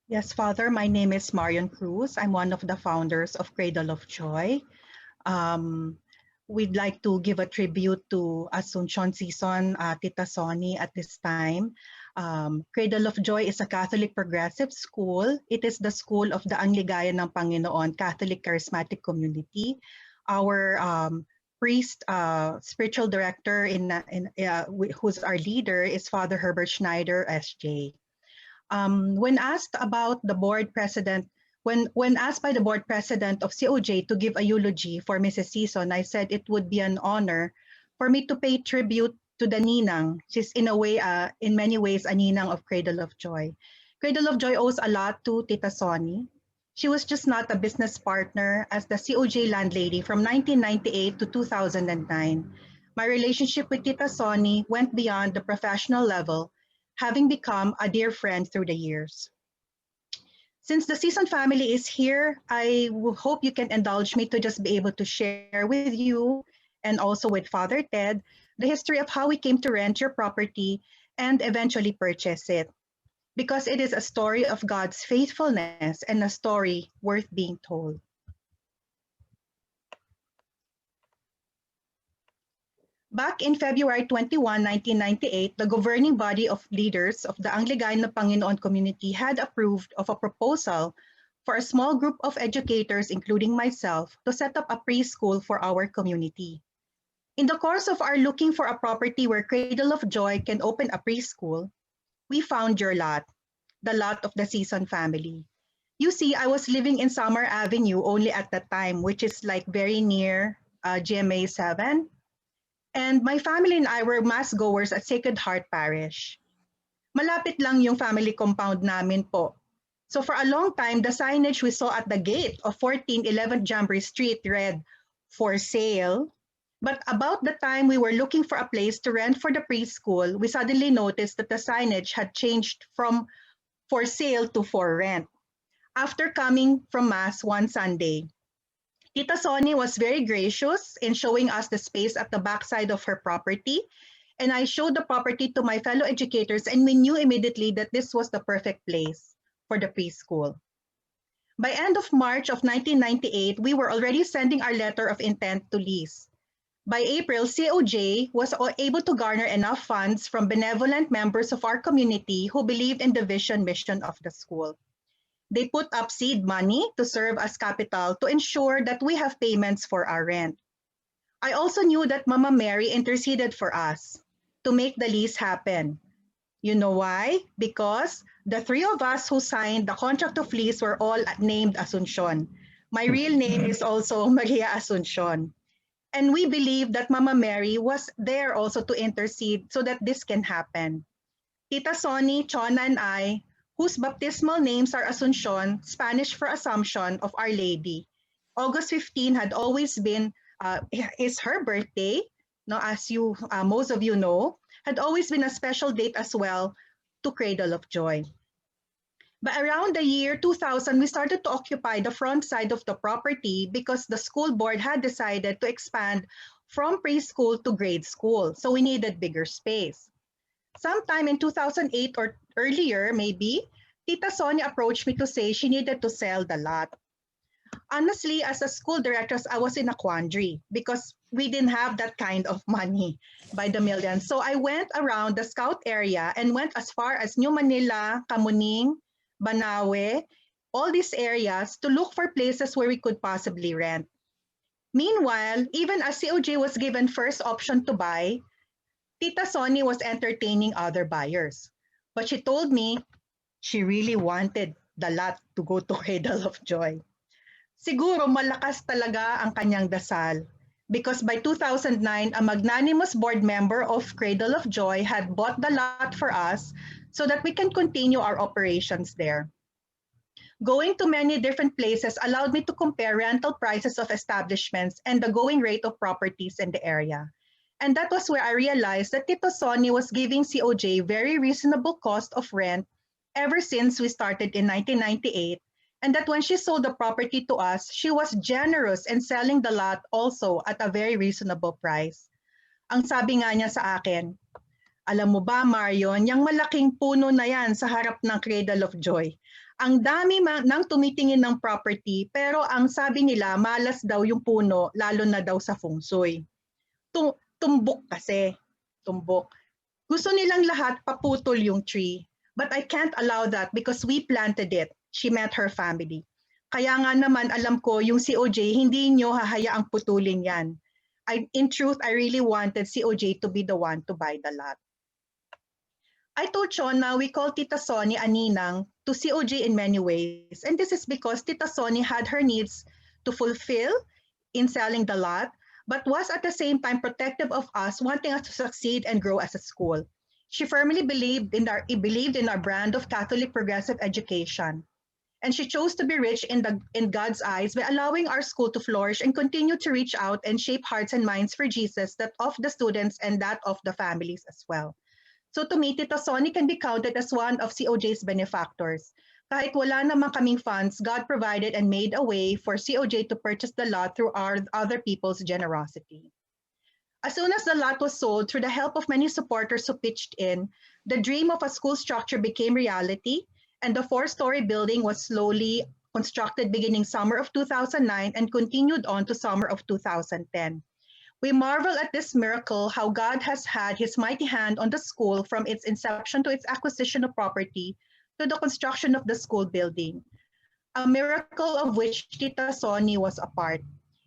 Yes, Father, my name is Marion Cruz. I'm one of the founders of Cradle of Joy. Um, we'd like to give a tribute to Asuncion Sison, Tita Sony at this time. Cradle of Joy is a Catholic progressive school. It is the school of the Angligayan ng Panginoon Catholic Charismatic Community. Our priest, spiritual director, who's our leader, is Father Herbert Schneider, SJ. When asked about the board president, when asked by the board president of COJ to give a eulogy for Mrs. Sison, I said it would be an honor for me to pay tribute to the Ninang. She's in many ways, a Ninang of Cradle of Joy. Cradle of Joy owes a lot to Tita Sony. She was just not a business partner as the COJ landlady from 1998 to 2009. My relationship with Tita Sony went beyond the professional level, having become a dear friend through the years. Since the Sison family is here, I hope you can indulge me to just be able to share with you and also with Father Ted the history of how we came to rent your property and eventually purchase it. Because it is a story of God's faithfulness and a story worth being told. Back in February 21, 1998, the governing body of leaders of the Angligayan ng Panginoon community had approved of a proposal for a small group of educators, including myself, to set up a preschool for our community. In the course of our looking for a property where Cradle of Joy can open a preschool, we found your lot, the lot of the Sison family. You see, I was living in Summer Avenue only at that time, which is like very near GMA 7. And my family and I were mass goers at Sacred Heart Parish. Malapit lang yung family compound namin po. So for a long time, the signage we saw at the gate of 1411 Jamboree Street read, "For sale." But about the time we were looking for a place to rent for the preschool, we suddenly noticed that the signage had changed from "For sale" to "For rent." After coming from Mass one Sunday, Tita Sony was very gracious in showing us the space at the backside of her property, and I showed the property to my fellow educators, and we knew immediately that this was the perfect place for the preschool. By end of March of 1998, we were already sending our letter of intent to lease. By April, COJ was able to garner enough funds from benevolent members of our community who believed in the vision mission of the school. They put up seed money to serve as capital to ensure that we have payments for our rent. I also knew that Mama Mary interceded for us to make the lease happen. You know why? Because the three of us who signed the contract of lease were all named Asuncion. My real name is also Maria Asuncion. And we believe that Mama Mary was there also to intercede so that this can happen. Tita Sony, Chona, and I, whose baptismal names are Asuncion, Spanish for Assumption of Our Lady. August 15 had always been is her birthday, no, as you most of you know, had always been a special date as well to Cradle of Joy. But around the year 2000, we started to occupy the front side of the property because the school board had decided to expand from preschool to grade school, so we needed bigger space. Sometime in 2008 or earlier, maybe, Tita Sonia approached me to say she needed to sell the lot. Honestly, as a school director, I was in a quandary because we didn't have that kind of money by the millions. So I went around the scout area and went as far as New Manila, Kamuning, Banawe, all these areas to look for places where we could possibly rent. Meanwhile, even as COJ was given first option to buy, Tita Sony was entertaining other buyers. But she told me she really wanted the lot to go to Cradle of Joy. Siguro malakas talaga ang kanyang dasal because by 2009, a magnanimous board member of Cradle of Joy had bought the lot for us so that we can continue our operations there. Going to many different places allowed me to compare rental prices of establishments and the going rate of properties in the area. And that was where I realized that Tito Sony was giving COJ very reasonable cost of rent ever since we started in 1998, and that when she sold the property to us, she was generous in selling the lot also at a very reasonable price. Ang sabi nga niya sa akin, alam mo ba Marion, yung malaking puno na yan sa harap ng Cradle of Joy, Ang dami nang tumitingin ng property pero ang sabi nila malas daw yung puno lalo na daw sa feng shui. Tumbok kasi. Tumbok. Gusto nilang lahat paputol yung tree. But I can't allow that because we planted it. She met her family. Kaya nga naman alam ko yung COJ hindi nyo hahayaang putulin yan. In truth, I really wanted COJ to be the one to buy the lot. I told Chona we call Tita Sonny a ninang to COJ in many ways. And this is because Tita Sonny had her needs to fulfill in selling the lot, but was at the same time protective of us, wanting us to succeed and grow as a school. She firmly believed in our brand of Catholic progressive education. And she chose to be rich in God's eyes by allowing our school to flourish and continue to reach out and shape hearts and minds for Jesus, that of the students and that of the families as well. So to me, Tita Sonny can be counted as one of COJ's benefactors. Kahit wala naman kaming funds, God provided and made a way for COJ to purchase the lot through our other people's generosity. As soon as the lot was sold, through the help of many supporters who pitched in, the dream of a school structure became reality, and the 4-story building was slowly constructed beginning summer of 2009 and continued on to summer of 2010. We marvel at this miracle, how God has had his mighty hand on the school from its inception to its acquisition of property to the construction of the school building, a miracle of which Tita Sonny was a part.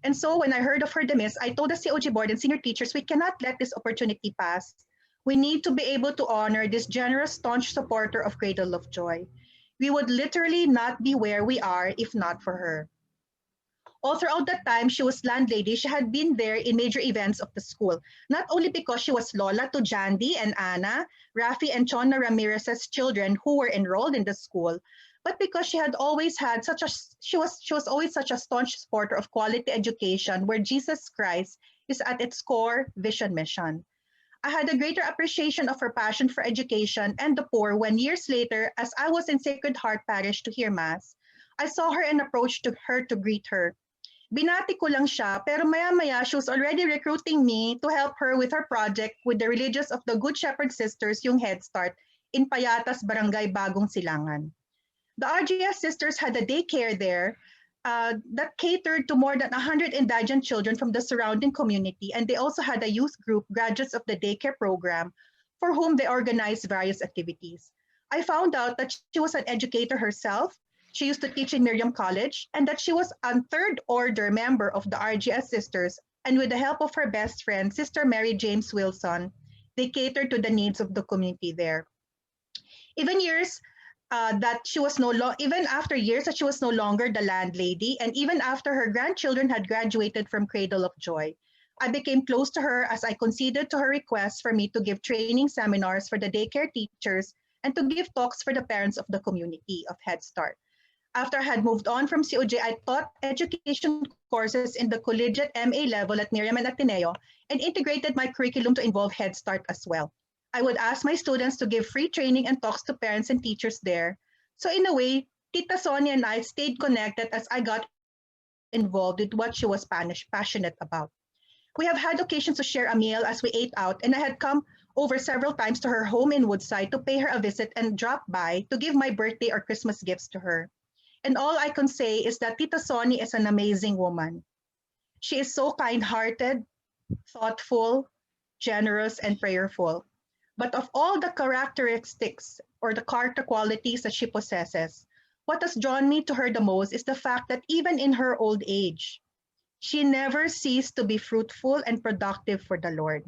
And so when I heard of her demise, I told the COG board and senior teachers, we cannot let this opportunity pass. We need to be able to honor this generous, staunch supporter of Cradle of Joy. We would literally not be where we are if not for her. All throughout that time she was landlady, she had been there in major events of the school, not only because she was Lola to Jandy and Anna, Rafi and Chona Ramirez's children who were enrolled in the school, but because she was always such a staunch supporter of quality education where Jesus Christ is at its core vision mission. I had a greater appreciation of her passion for education and the poor when years later, as I was in Sacred Heart Parish to hear Mass, I saw her and approached her to greet her. Binati ko lang siya, pero maya-maya she was already recruiting me to help her with her project with the religious of the Good Shepherd Sisters, yung Head Start, in Payatas, Barangay Bagong Silangan. The RGS Sisters had a daycare there that catered to more than 100 indigent children from the surrounding community, and they also had a youth group, graduates of the daycare program, for whom they organized various activities. I found out that she was an educator herself. She used to teach in Miriam College, and that she was a third order member of the RGS Sisters, and with the help of her best friend, Sister Mary James Wilson, they catered to the needs of the community there. Even after years that she was no longer the landlady, and even after her grandchildren had graduated from Cradle of Joy, I became close to her as I conceded to her request for me to give training seminars for the daycare teachers and to give talks for the parents of the community of Head Start. After I had moved on from COJ, I taught education courses in the collegiate MA level at Miriam and Ateneo and integrated my curriculum to involve Head Start as well. I would ask my students to give free training and talks to parents and teachers there. So in a way, Tita Sonia and I stayed connected as I got involved with what she was passionate about. We have had occasions to share a meal as we ate out, and I had come over several times to her home in Woodside to pay her a visit and drop by to give my birthday or Christmas gifts to her. And all I can say is that Tita Sonny is an amazing woman. She is so kind-hearted, thoughtful, generous, and prayerful. But of all the characteristics or the character qualities that she possesses, what has drawn me to her the most is the fact that even in her old age, she never ceased to be fruitful and productive for the Lord.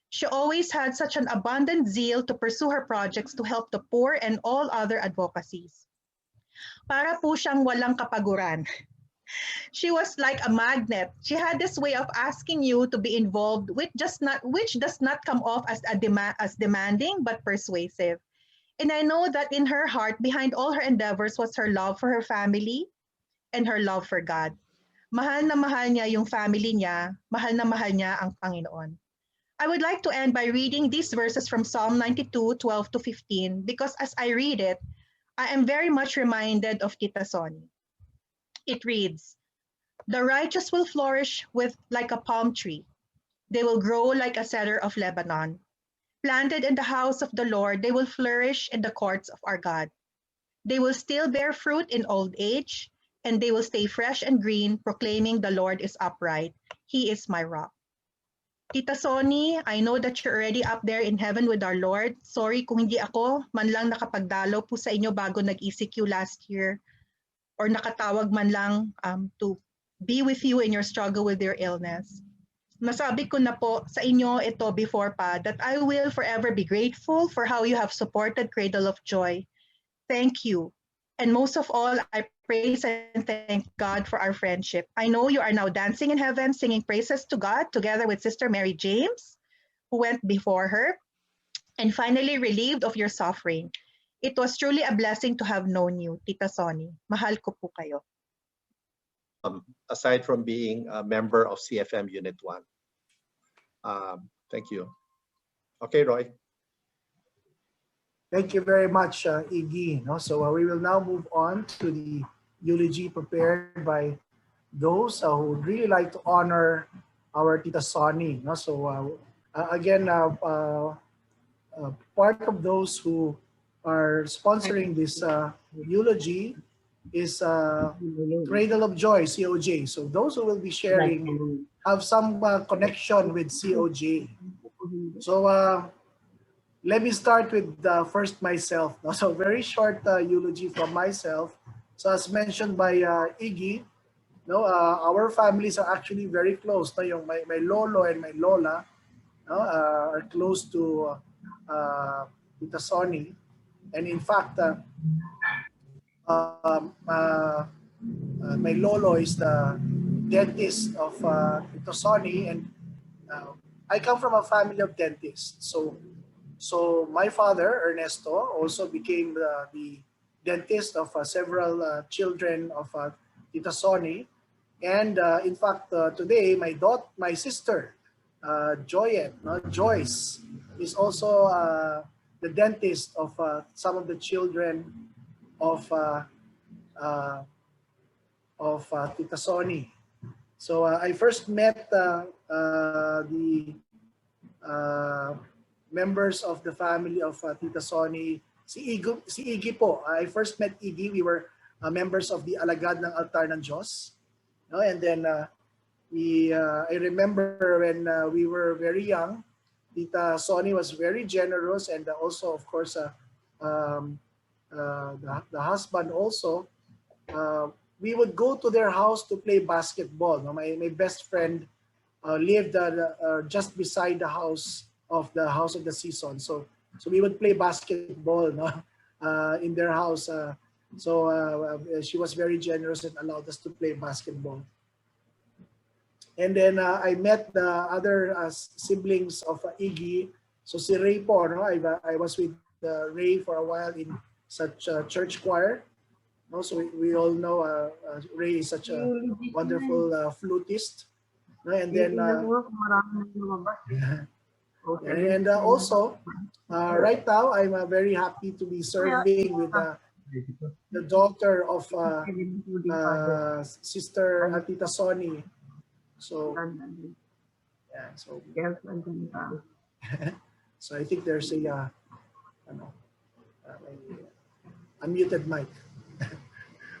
She always had such an abundant zeal to pursue her projects to help the poor and all other advocacies. Para po siyang walang kapaguran. She was like a magnet. She had this way of asking you to be involved, which does not come off as demanding but persuasive. And I know that in her heart, behind all her endeavors, was her love for her family and her love for God. Mahal na mahal niya yung family niya, mahal na mahal niya ang Panginoon. I would like to end by reading these verses from Psalm 92:12-15, because as I read it, I am very much reminded of Tita Sonny. It reads, "The righteous will flourish like a palm tree. They will grow like a cedar of Lebanon. Planted in the house of the Lord, they will flourish in the courts of our God. They will still bear fruit in old age, and they will stay fresh and green, proclaiming the Lord is upright. He is my rock. Tita Sony, I know that you're already up there in heaven with our Lord. Sorry kung hindi ako man lang nakapagdalo po sa inyo bago nag-ECQ last year or nakatawag man lang to be with you in your struggle with your illness. Masabi ko na po sa inyo ito before pa that I will forever be grateful for how you have supported Cradle of Joy. Thank you. And most of all, I praise and thank God for our friendship. I know you are now dancing in heaven, singing praises to God together with Sister Mary James, who went before her, and finally relieved of your suffering. It was truly a blessing to have known you, Tita Sony. Mahal ko po kayo. Aside from being a member of CFM Unit 1. Thank you. Okay, Roy. Thank you very much, Iggy. So we will now move on to the eulogy prepared by those who would really like to honor our Tita Sony. So again, part of those who are sponsoring this eulogy is Cradle of Joy, COJ. So those who will be sharing have some connection with COJ. So let me start with first myself. So very short eulogy from myself. So as mentioned by Iggy, our families are actually very close. Yung my lolo and my lola are close to Tita Sony. And in fact, my lolo is the dentist of Tita Sony, and I come from a family of dentists. So my father, Ernesto, also became the dentist of several children of Tita Sony. And in fact, today, my sister, Joyce, is also the dentist of some of the children of Tita Sony. So I first met the members of the family of Tita Sony. Si Iggy po. I first met Iggy. We were members of the Alagad ng Altar ng Diyos. And then I remember when we were very young, Tita Sony was very generous, and also, of course, the husband also. We would go to their house to play basketball. My best friend lived just beside the house of the Sison. So we would play basketball in their house. She was very generous and allowed us to play basketball. And then I met the other siblings of Iggy. So si Ray po, I was with Ray for a while in such a church choir. So we all know Ray is such a wonderful flutist. And then and also right now I'm very happy to be serving with the daughter of Sister Tita Sony. So yeah, so I think there's a unmuted mic.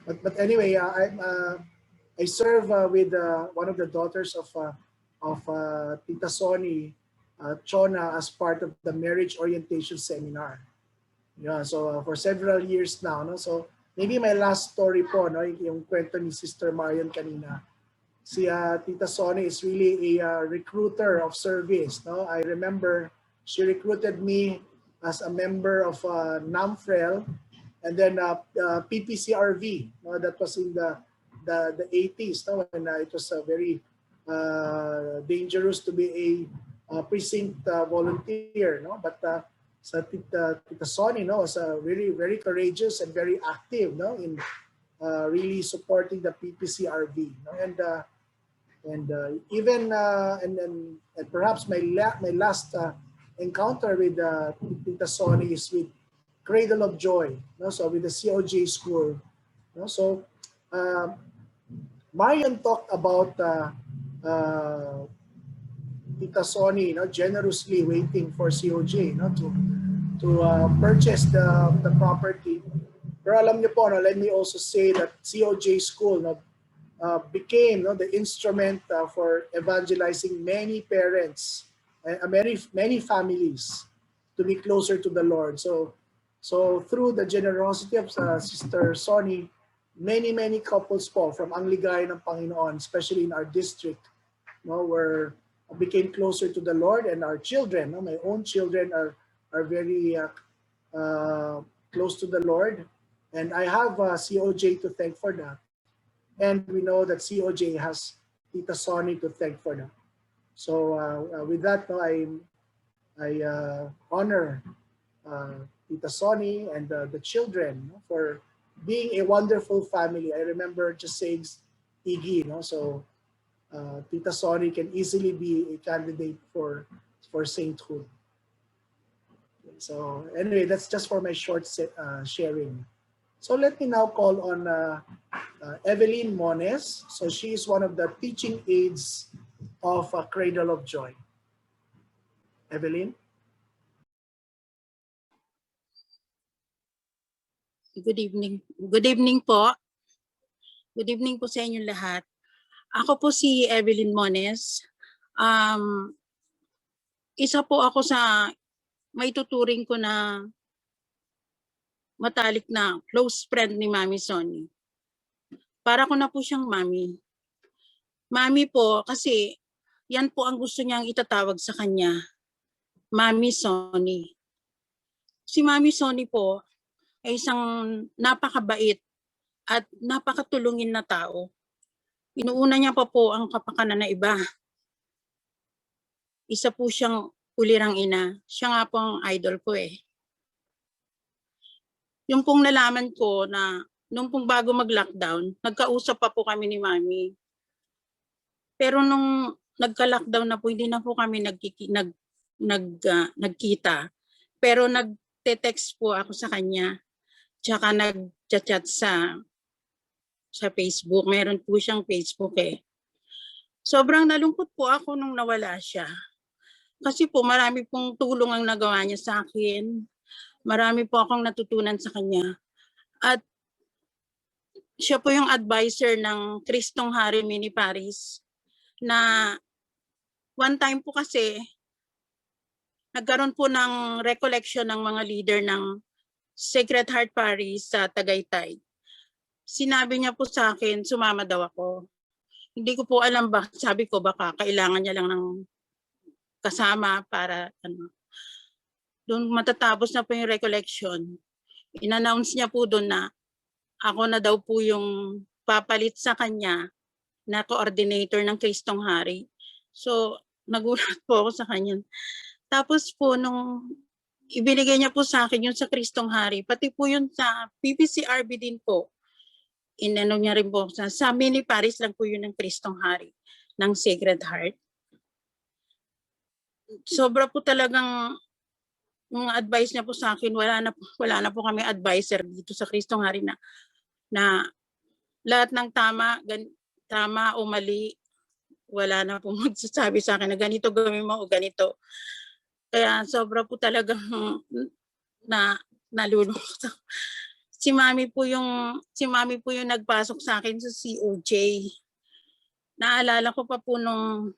but anyway, I serve with one of the daughters of Tita Sony, Chona, as part of the marriage orientation seminar. Yeah, so for several years now. No? So maybe my last story po, yung kwento ni Sister Marion kanina. Si Tita Sony is really a recruiter of service. No? I remember she recruited me as a member of NAMFREL, and then PPCRV. That was in the 80s, when it was very dangerous to be a precinct volunteer. But Tita Sony was very, very courageous and very active in really supporting the PPCRV. And even and perhaps my last encounter with Tita Sony is with Cradle of Joy, so with the COJ school. So Marion talked about Tita Sony generously waiting for COJ to purchase the property. Pero alam niyo po, no, let me also say that COJ School became the instrument for evangelizing many parents, many families to be closer to the Lord. So through the generosity of Sister Sony, many couples po from Ang Ligay ng Panginoon, especially in our district, were became closer to the Lord, and our children, my own children are very close to the Lord, and I have COJ to thank for that. And we know that COJ has Tita Sony to thank for that. So with that, I honor Tita Sony and the children for being a wonderful family. I remember just saying Iggy, so Tita Sony can easily be a candidate for sainthood. So anyway, that's just for my short sharing. So let me now call on Evelyn Mones. So she is one of the teaching aides of Cradle of Joy. Evelyn? Good evening. Good evening po. Good evening po sa inyong lahat. Ako po si Evelyn Mones. Isa po ako sa may tuturing ko na matalik na close friend ni Mami Sony. Para ko na po siyang mami. Mami po kasi yan po ang gusto niyang itatawag sa kanya. Mami Sony. Si Mami Sony po ay isang napakabait at napakatulungin na tao. Inuuna niya pa po ang kapakanan na iba. Isa po siyang ulirang ina. Siya nga po ang idol ko eh. Yung pong nalaman ko na nung pong bago mag-lockdown, nagkausap pa po kami ni Mami. Pero nung nagka-lockdown na po, hindi na po kami nagkita. Pero nagte-text po ako sa kanya. Tsaka nag-chat sa Facebook. Meron po siyang Facebook eh. Sobrang nalungkot po ako nung nawala siya. Kasi po marami pong tulong ang nagawa niya sa akin. Marami po akong natutunan sa kanya. At siya po yung advisor ng Kristong Hari Mini Paris na one time po kasi nagkaroon po ng recollection ng mga leader ng Sacred Heart Paris sa Tagaytay. Sinabi niya po sa akin, sumama daw ako. Hindi ko po alam ba, sabi ko baka kailangan niya lang ng kasama para doon matatapos na po yung recollection. In-announce niya po doon na ako na daw po yung papalit sa kanya na coordinator ng Kristong Hari. So, nagulat po ako sa kanya. Tapos po, nung ibinigay niya po sa akin yung sa Kristong Hari, pati po yun sa PPCRB din po. Inano niya rin po sa Mini Paris lang po yun ng Kristong Hari ng Sacred Heart. Sobra po talagang mga advice niya po sa akin, wala na po kami advisor dito sa Kristong Hari na lahat ng tama o mali, wala na po magsasabi sa akin na ganito gawin mo o ganito. Kaya sobra po talagang nalulungkot. Si Mami po yung nagpasok sa akin sa COJ. Naalala ko pa po nung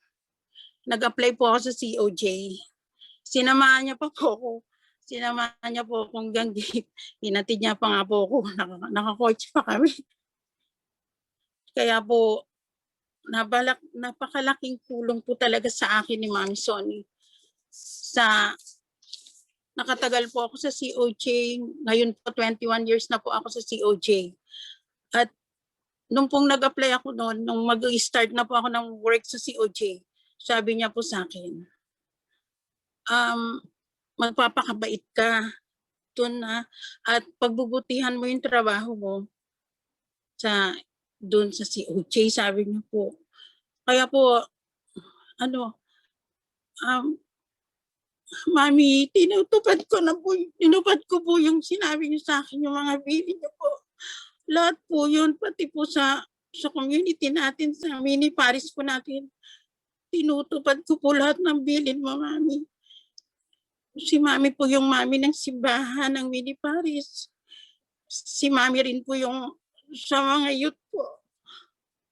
nag-apply po ako sa COJ. Sinamahan niya po ako hanggang gate. Hinatid niya pa nga po ako. Naka-coach pa kami. Kaya po, napakalaking tulong po talaga sa akin ni Mami Sony. Nakatagal po ako sa COJ. Ngayon po, 21 years na po ako sa COJ. At nung pong nag-apply ako noon, nung mag-start na po ako ng work sa COJ, sabi niya po sa akin, magpapakabait ka doon at pagbubutihan mo yung trabaho mo doon sa COJ, sabi niya po. Kaya po, Mami, tinupad ko po yung sinabi niyo sa akin, yung mga bilin niyo po. Lahat po yun, pati po sa community natin, sa Mini Paris po natin. Tinutupad ko po lahat ng bilin mo, Mami. Si Mami po yung Mami ng simbahan ng Mini Paris. si Mami rin po yung sa mga youth po.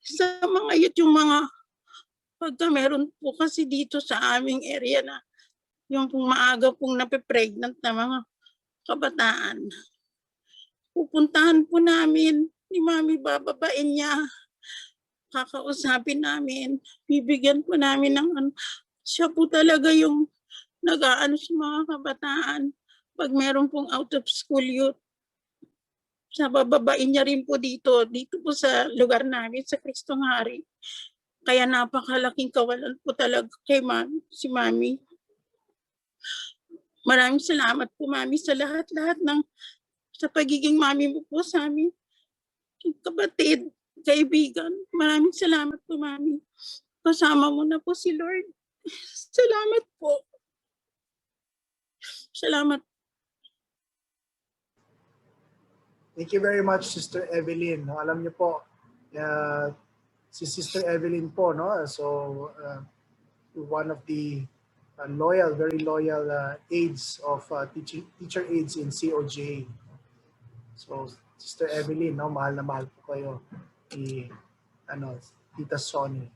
Sa mga youth, yung mga pagka meron po kasi dito sa aming area na yung pong maaga pong nape-pregnant na mga kabataan. Pupuntahan po namin ni Mami, bababain niya. Kakausapin namin, bibigyan po namin ng ano. Siya po talaga yung nag-aano sa mga kabataan. Pag meron pong out of school youth, sa bababain niya rin po dito po sa lugar namin, sa Kristong Hari. Kaya napakalaking kawalan po talaga kay si Mami. Maraming salamat po, Mami, sa lahat-lahat sa pagiging Mami mo po sa amin. Kapatid, kaibigan, maraming salamat po, Mami. Kasama mo na po si Lord. Salamat po. Salamat. Thank you very much, Sister Evelyn. No, alam niyo po, si Sister Evelyn po, no? So, one of the very loyal aides of teacher aides in COJ. So, Sister Evelyn, no, mahal na mahal po kayo ni Tita Sony.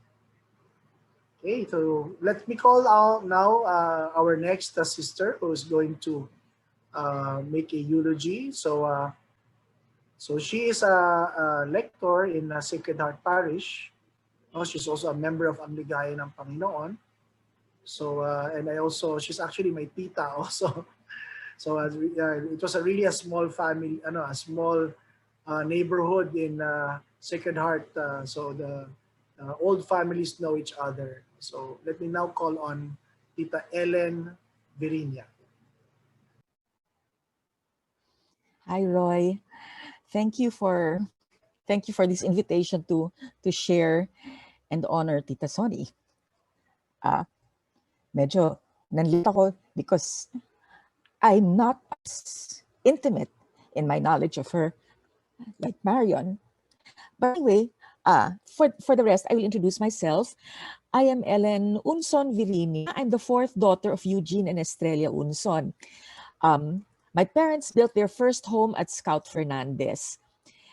Okay, so let me call out now our next sister who is going to make a eulogy. So she is a lector in Sacred Heart Parish. She's also a member of Ang Ligaya ng Panginoon. So and she's actually my tita also. So it was really a small family, a small neighborhood in Sacred Heart. So the old families know each other. So let me now call on Tita Evelyn Mones. Hi, Roy. Thank you for this invitation to share and honor Tita Sony. Medyo nanlita ko because I'm not as intimate in my knowledge of her like Marion. But anyway, for the rest, I will introduce myself. I am Ellen Unson-Virina. I'm the fourth daughter of Eugene and Estrella Unson. My parents built their first home at Scout Fernandez.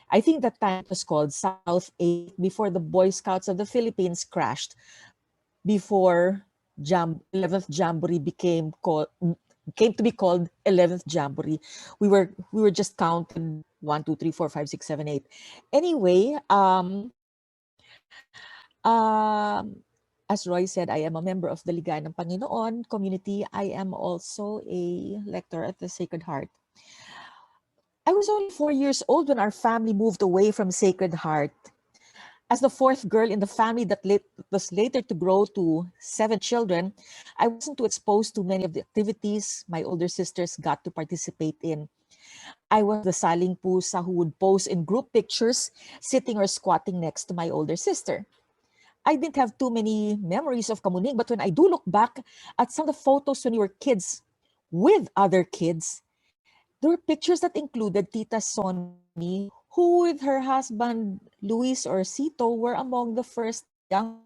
I think that time it was called South 8 before the Boy Scouts of the Philippines crashed, before 11th Jamboree came to be called 11th Jamboree. We were just counted 1, 2, 3, 4, 5, 6, 7, 8. Anyway, as Roy said, I am a member of the Ligaya ng Panginoon community. I am also a lector at the Sacred Heart. I was only 4 years old when our family moved away from Sacred Heart. As the fourth girl in the family that was later to grow to 7 children, I wasn't too exposed to many of the activities my older sisters got to participate in. I was the saling pusa who would pose in group pictures, sitting or squatting next to my older sister. I didn't have too many memories of kamuning, but when I do look back at some of the photos when we were kids with other kids, there were pictures that included Tita Sony, who with her husband, Luis or Cito, were among the first young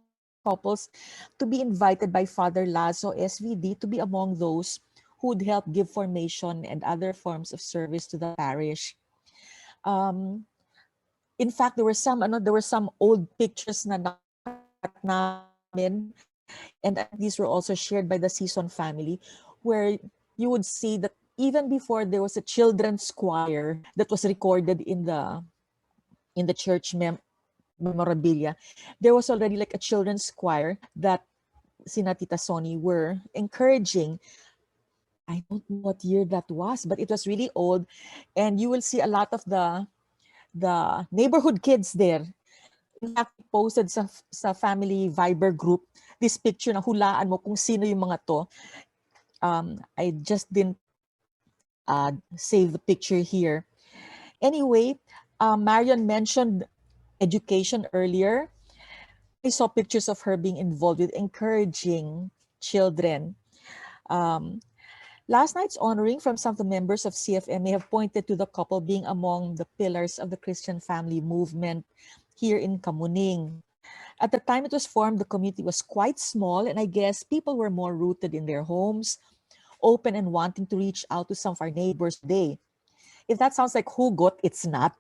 couples to be invited by Father Lazo SVD to be among those who would help give formation and other forms of service to the parish. In fact, there were some old pictures na namin, and these were also shared by the Sison family, where you would see that even before there was a children's choir that was recorded in the church memorabilia, there was already like a children's choir that Sina Tita Sony were encouraging. I don't know what year that was, but it was really old, and you will see a lot of the neighborhood kids there. In fact, posted sa family Viber group this picture na hulaan mo kung sino yung mga to. I just didn't save the picture here. Anyway, Marion mentioned education earlier. I saw pictures of her being involved with encouraging children. Last night's honoring from some of the members of CFM may have pointed to the couple being among the pillars of the Christian family movement here in Kamuning. At the time it was formed, the community was quite small, and I guess people were more rooted in their homes, open and wanting to reach out to some of our neighbors today. If that sounds like hugot, it's not.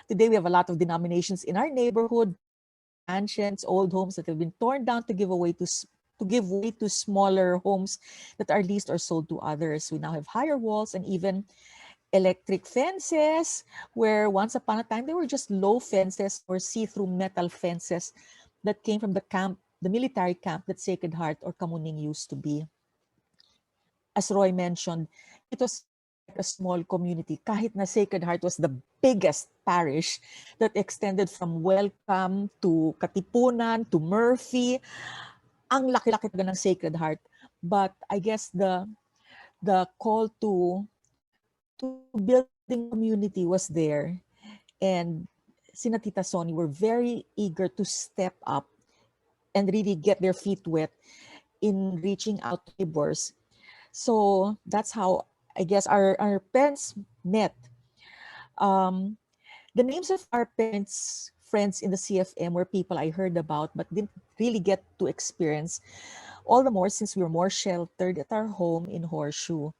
Today, we have a lot of denominations in our neighborhood, mansions, old homes that have been torn down to give away to give way to smaller homes that are leased or sold to others. We now have higher walls and even electric fences, where once upon a time they were just low fences or see-through metal fences that came from the camp, the military camp that Sacred Heart or Kamuning used to be. As Roy mentioned, it was a small community, kahit na Sacred Heart was the biggest parish that extended from Welcome to Katipunan to Murphy. Ang laki-laki talaga ng Sacred Heart. But I guess the call to building community was there, and sina Tita Sony were very eager to step up and really get their feet wet in reaching out to neighbors. So that's how I guess our parents met. The names of our parents' friends in the CFM were people I heard about but didn't really get to experience, all the more since we were more sheltered at our home in Horseshoe.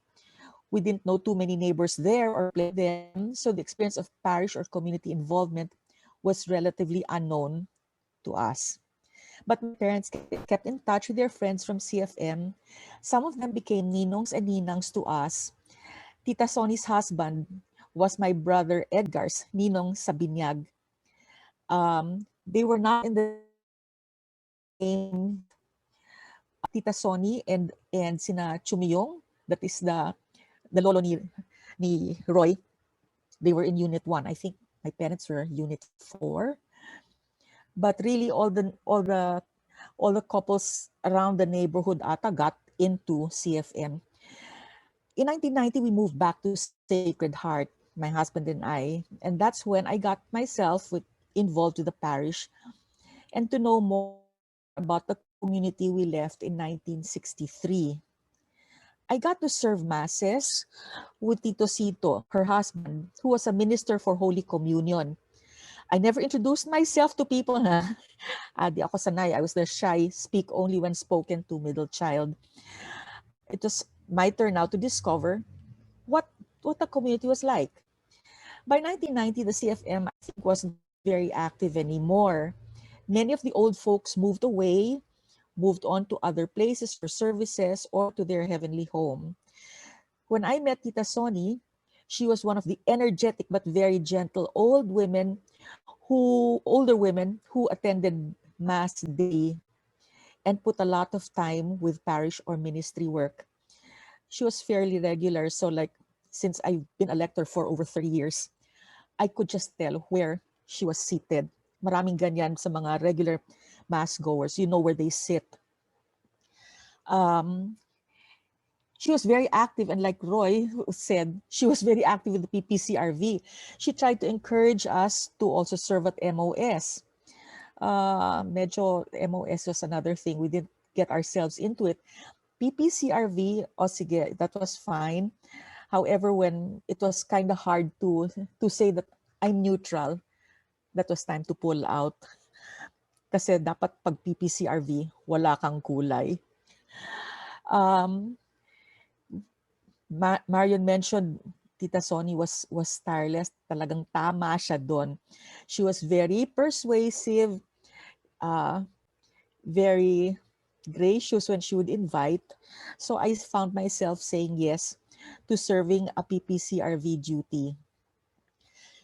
We didn't know too many neighbors there or play them, so the experience of parish or community involvement was relatively unknown to us. But my parents kept in touch with their friends from CFM. Some of them became ninongs and ninangs to us. Tita Sony's husband was my brother Edgar's ninong sa Binyag. They were not in the same Tita Sony and sina Chumiyong, that is the lolo ni Roy. They were in Unit 1. I think my parents were Unit 4. But really all the couples around the neighborhood ata got into CFM. In 1990, we moved back to Sacred Heart, my husband and I, and that's when I got myself involved with the parish and to know more about the community we left in 1963. I got to serve masses with Tito Sito, her husband, who was a minister for Holy Communion. I never introduced myself to people na. Di ako sanay. I was the shy, speak only when spoken to middle child. It was my turn now to discover what the community was like. By 1990, the CFM, I think, wasn't very active anymore. Many of the old folks moved away, moved on to other places for services or to their heavenly home. When I met Tita Sony, she was one of the energetic but very gentle older women who attended Mass daily and put a lot of time with parish or ministry work. She was fairly regular, so like since I've been a lector for over 30 years, I could just tell where she was seated. Maraming ganyan sa mga regular mass goers. You know where they sit. She was very active, and like Roy said, she was very active with the PPCRV. She tried to encourage us to also serve at MOS. Medyo MOS was another thing. We didn't get ourselves into it. PPCRV, sige, that was fine. However, when it was kind of hard to say that I'm neutral, that was time to pull out. Kasi dapat pag PPCRV, wala kang kulay. Marion mentioned Tita Sony was tireless. Talagang tama siya doon. She was very persuasive, very gracious when she would invite. So I found myself saying yes to serving a PPCRV duty.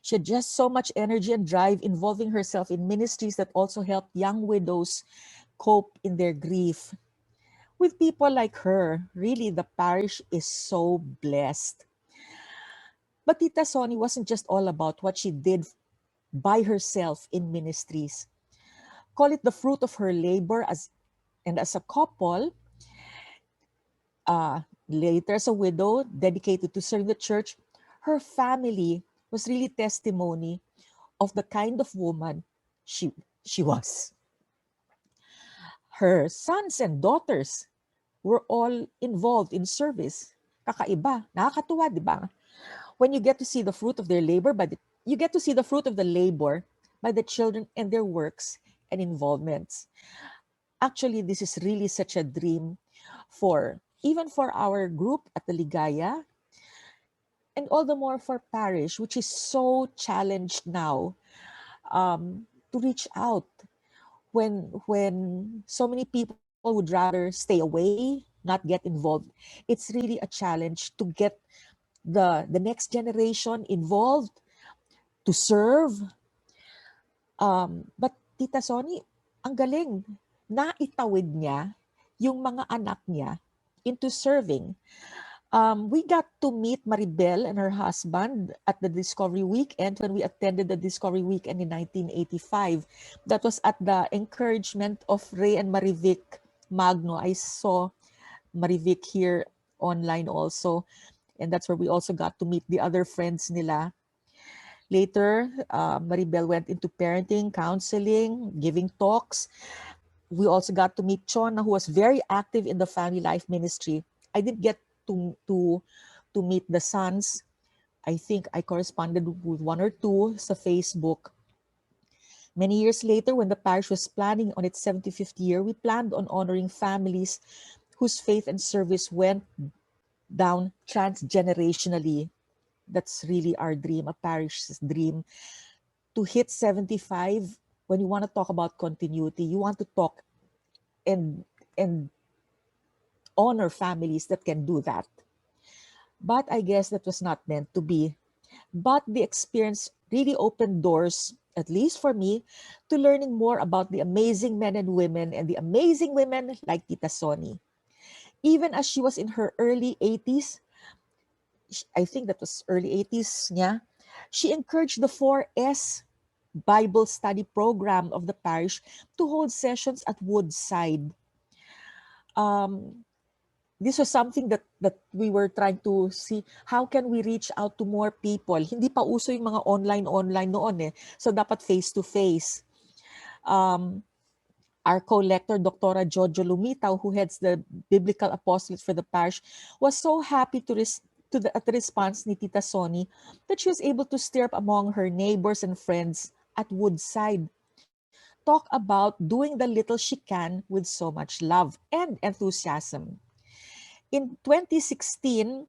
She had just so much energy and drive, involving herself in ministries that also helped young widows cope in their grief. With people like her, really the parish is so blessed. But Tita Sony wasn't just all about what she did by herself in ministries. Call it the fruit of her labor as a couple, later as a widow dedicated to serving the church. Her family was really testimony of the kind of woman she was. Her sons and daughters were all involved in service. Kakaiba, nakakatuwa, di ba? When you get to see the fruit of their labor, you get to see the fruit of the labor by the children and their works and involvements. Actually, this is really such a dream even for our group at the Ligaya. and all the more for parish, which is so challenged now, to reach out when so many people would rather stay away, not get involved. It's really a challenge to get the next generation involved, to serve. But Tita Sony, ang galing, naitawid niya yung mga anak niya into serving. We got to meet Maribel and her husband at the Discovery Weekend when we attended the Discovery Weekend in 1985. That was at the encouragement of Ray and Marivic Magno. I saw Marivic here online also. And that's where we also got to meet the other friends nila. Later, Maribel went into parenting, counseling, giving talks. We also got to meet Chona, who was very active in the family life ministry. I didn't get to meet the sons. I think I corresponded with one or two sa Facebook. Many years later, when the parish was planning on its 75th year, we planned on honoring families whose faith and service went down transgenerationally. That's really our dream, a parish's dream. To hit 75, when you want to talk about continuity, you want to talk and honor families that can do that. But I guess that was not meant to be. But the experience really opened doors, at least for me, to learning more about the amazing men and women and the amazing women like Tita Sony. Even as she was in her early 80s, I think that was early 80s niya, she encouraged the 4S Bible study program of the parish to hold sessions at Woodside. This was something that we were trying to see, how can we reach out to more people? Hindi pa uso yung mga online noon eh. So dapat face-to-face. Our co-lector, Dr. Jojo Lumitaw, who heads the Biblical Apostolate for the parish, was so happy at the response ni Tita Sony that she was able to stir up among her neighbors and friends at Woodside. Talk about doing the little she can with so much love and enthusiasm. In 2016,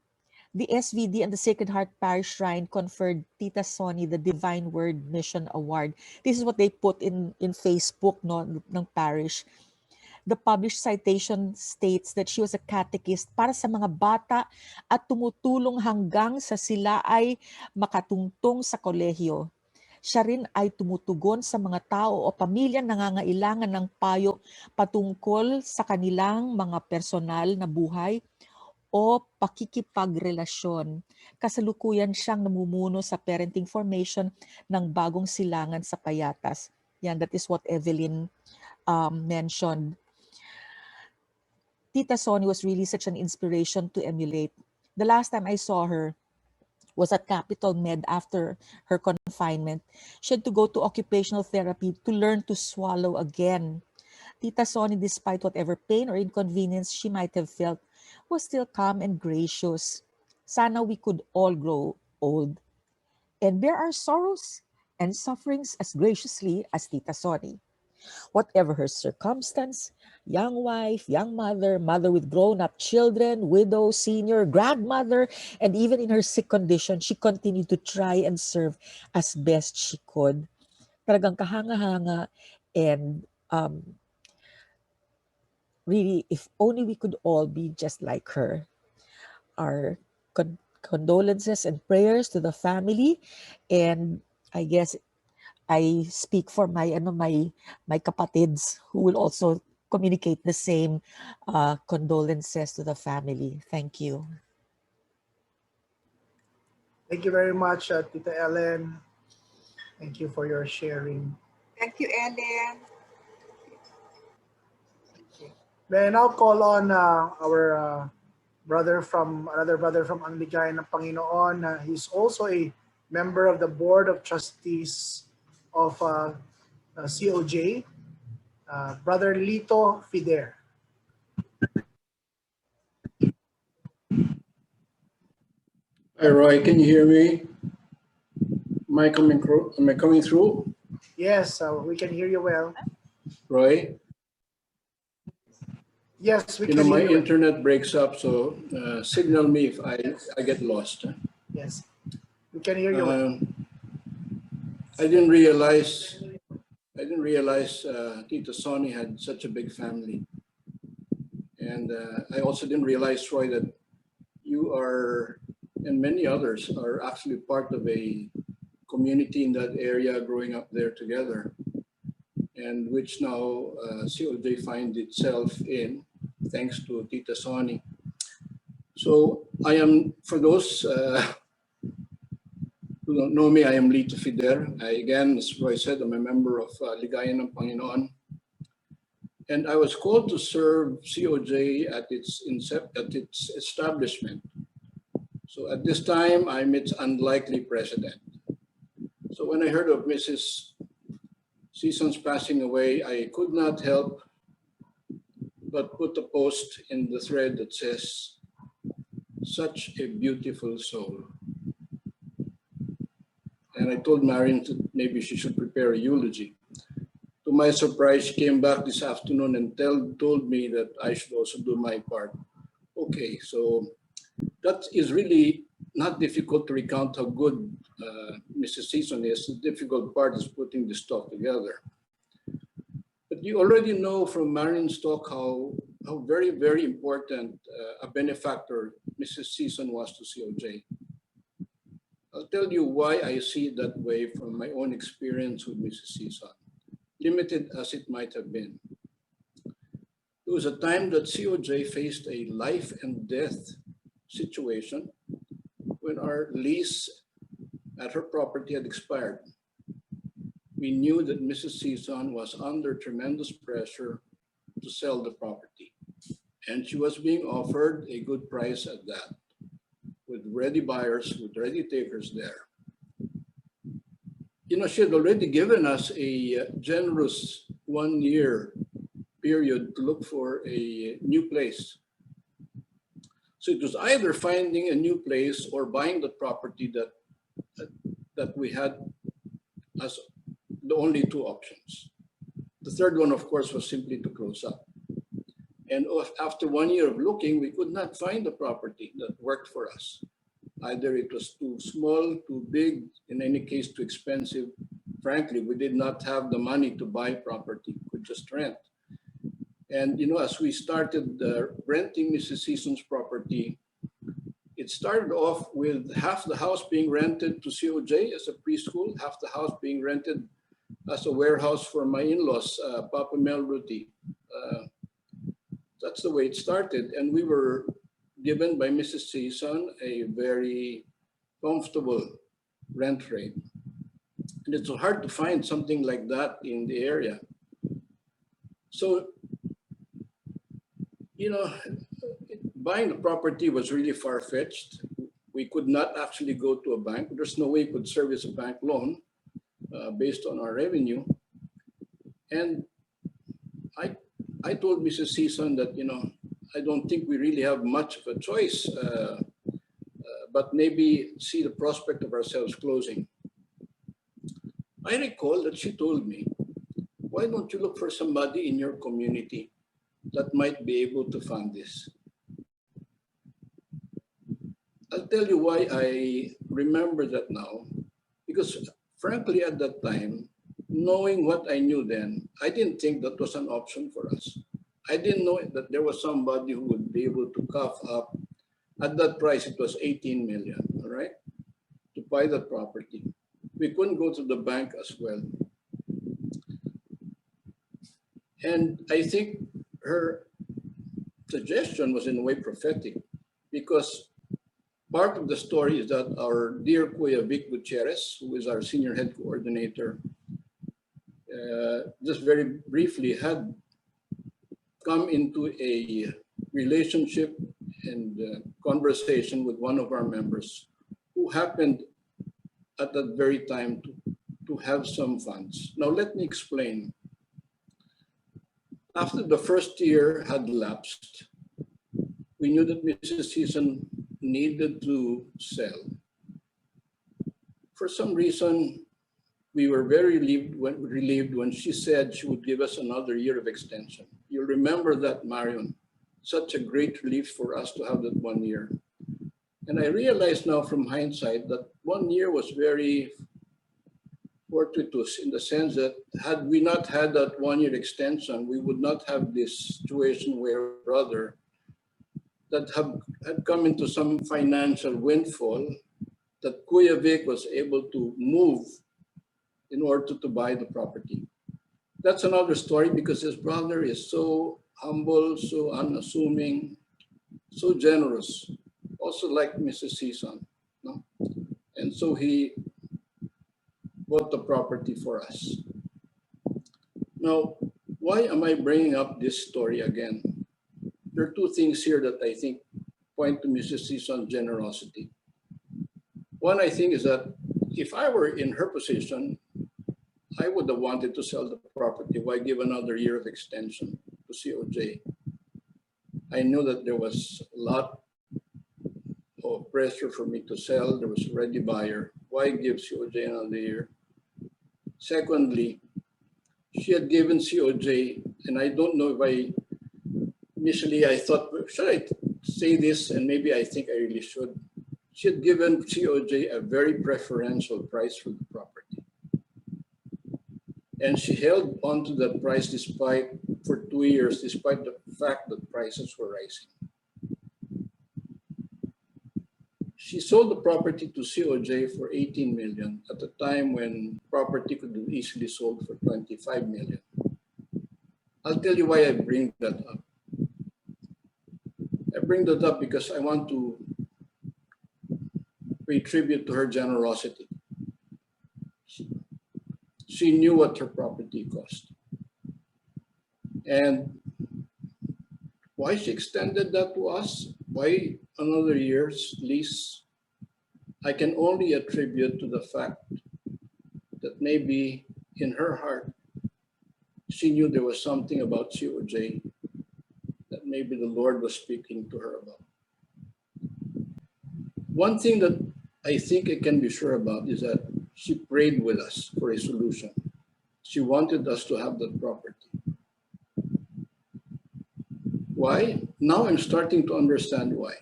the SVD and the Sacred Heart Parish Shrine conferred Tita Sony the Divine Word Mission Award. This is what they put in Facebook ng parish. The published citation states that she was a catechist para sa mga bata at tumutulong hanggang sa sila ay makatungtong sa kolehiyo. Siya rin ay tumutugon sa mga tao o pamilya nangangailangan ng payo patungkol sa kanilang mga personal na buhay o pakikipagrelasyon. Kasalukuyan siyang namumuno sa parenting formation ng bagong silangan sa Payatas. Yan, that is what Evelyn mentioned. Tita Sony was really such an inspiration to emulate. The last time I saw her was at Capitol Med after her confinement. She had to go to occupational therapy to learn to swallow again. Tita Sony, despite whatever pain or inconvenience she might have felt, was still calm and gracious. Sana we could all grow old and bear our sorrows and sufferings as graciously as Tita Sony. Whatever her circumstance, young wife, young mother, mother with grown-up children, widow, senior, grandmother, and even in her sick condition, she continued to try and serve as best she could. Talagang kahanga-hanga, and really, if only we could all be just like her. Our condolences and prayers to the family, and I guess I speak for my kapatids who will also communicate the same condolences to the family. Thank you. Thank you very much, Tita Ellen. Thank you for your sharing. Thank you, Ellen. May I now call on our another brother from Anglican ng Panginoon. He's also a member of the Board of Trustees of COJ, Brother Lito Fider. Hi, Roy. Can you hear me? Am I coming through? Yes, we can hear you well. Roy? Yes, we You can know, my hear you. internet breaks up, so signal me if I get lost. Yes, we can hear you. I didn't realize Tita Sony had such a big family. And I also didn't realize, Roy, that you are, and many others are actually part of a community in that area growing up there together, and which now COJ finds itself in, thanks to Tita Sony. So I am, for those who don't know me, I am Lito Fider. Again, as Roy said, I'm a member of Ligaya ng Panginoon. And I was called to serve COJ at its establishment. So at this time, I'm its unlikely president. So when I heard of Mrs. Sison's passing away, I could not help but put a post in the thread that says, "Such a beautiful soul." And I told Marion that maybe she should prepare a eulogy. To my surprise, she came back this afternoon and told me that I should also do my part. Okay, so that is really not difficult to recount how good Mrs. Sison is. The difficult part is putting this talk together. But you already know from Marion's talk how very, very important a benefactor Mrs. Sison was to COJ. I'll tell you why I see it that way from my own experience with Mrs. Sison, limited as it might have been. There was a time that COJ faced a life and death situation when our lease at her property had expired. We knew that Mrs. Sison was under tremendous pressure to sell the property, and she was being offered a good price at that, with ready buyers, with ready takers there. You know, she had already given us a generous 1-year period to look for a new place. So it was either finding a new place or buying the property that we had as the only two options. The third one, of course, was simply to close up. And after 1 year of looking, we could not find a property that worked for us. Either it was too small, too big, in any case, too expensive. Frankly, we did not have the money to buy property, we could just rent. And you know, as we started renting Mrs. Sison's property, it started off with half the house being rented to COJ as a preschool, half the house being rented as a warehouse for my in-laws, Papa Mel Ruti. That's the way it started. And we were given by Mrs. Sison a very comfortable rent rate. And it's hard to find something like that in the area. So, you know, buying the property was really far-fetched. We could not actually go to a bank. There's no way we could service a bank loan based on our revenue. And I told Mrs. Sison that, you know, I don't think we really have much of a choice, but maybe see the prospect of ourselves closing. I recall that she told me, why don't you look for somebody in your community that might be able to fund this? I'll tell you why I remember that now, because frankly, at that time, knowing what I knew then, I didn't think that was an option for us. I didn't know that there was somebody who would be able to cough up, at that price, it was 18 million, all right, to buy that property. We couldn't go to the bank as well. And I think her suggestion was in a way prophetic, because part of the story is that our dear Kuya Vic Gutierrez, who is our senior head coordinator, just very briefly had come into a relationship and conversation with one of our members who happened at that very time to have some funds. Now, let me explain. After the first year had lapsed, we knew that Mrs. Sison needed to sell. For some reason, we were very relieved when she said she would give us another year of extension. You'll remember that, Marion. Such a great relief for us to have that 1 year. And I realize now from hindsight that 1 year was very fortuitous in the sense that had we not had that 1 year extension, we would not have this situation where brother that had come into some financial windfall that Kuya Vic was able to move in order to buy the property. That's another story because his brother is so humble, so unassuming, so generous, also like Mrs. Sison. No? And so he bought the property for us. Now, why am I bringing up this story again? There are two things here that I think point to Mrs. Sison's generosity. One, I think, is that if I were in her position, I would have wanted to sell the property. Why give another year of extension to COJ? I knew that there was a lot of pressure for me to sell. There was a ready buyer. Why give COJ another year? Secondly, she had given COJ, and I don't know if initially I thought, should I say this? And maybe I think I really should. She had given COJ a very preferential price for the property. And she held on to that price for 2 years, despite the fact that prices were rising. She sold the property to COJ for 18 million at a time when property could be easily sold for 25 million. I'll tell you why I bring that up. I bring that up because I want to pay tribute to her generosity. She knew what her property cost. And why she extended that to us, why another year's lease, I can only attribute to the fact that maybe in her heart, she knew there was something about COJ that maybe the Lord was speaking to her about. One thing that I think I can be sure about is that she prayed with us for a solution. She wanted us to have that property. Why? Now I'm starting to understand why.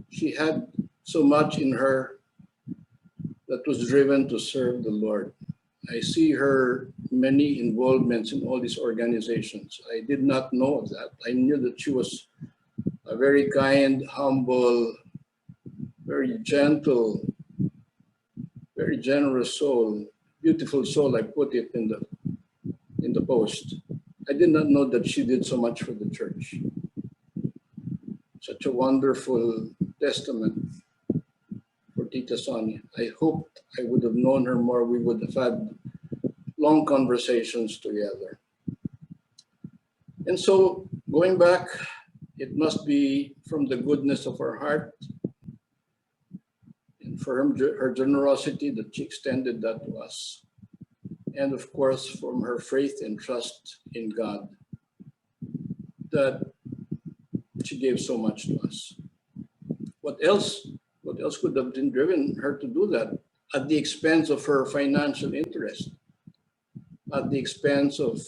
She had so much in her that was driven to serve the Lord. I see her many involvements in all these organizations. I did not know of that. I knew that she was a very kind, humble, very gentle, very generous soul, beautiful soul. I put it in the post. I did not know that she did so much for the church. Such a wonderful testament for Tita Sonia. I hoped I would have known her more. We would have had long conversations together. And so going back, it must be from the goodness of her heart and for her generosity that she extended that to us. And of course, from her faith and trust in God that she gave so much to us. What else could have been driven her to do that at the expense of her financial interest, at the expense of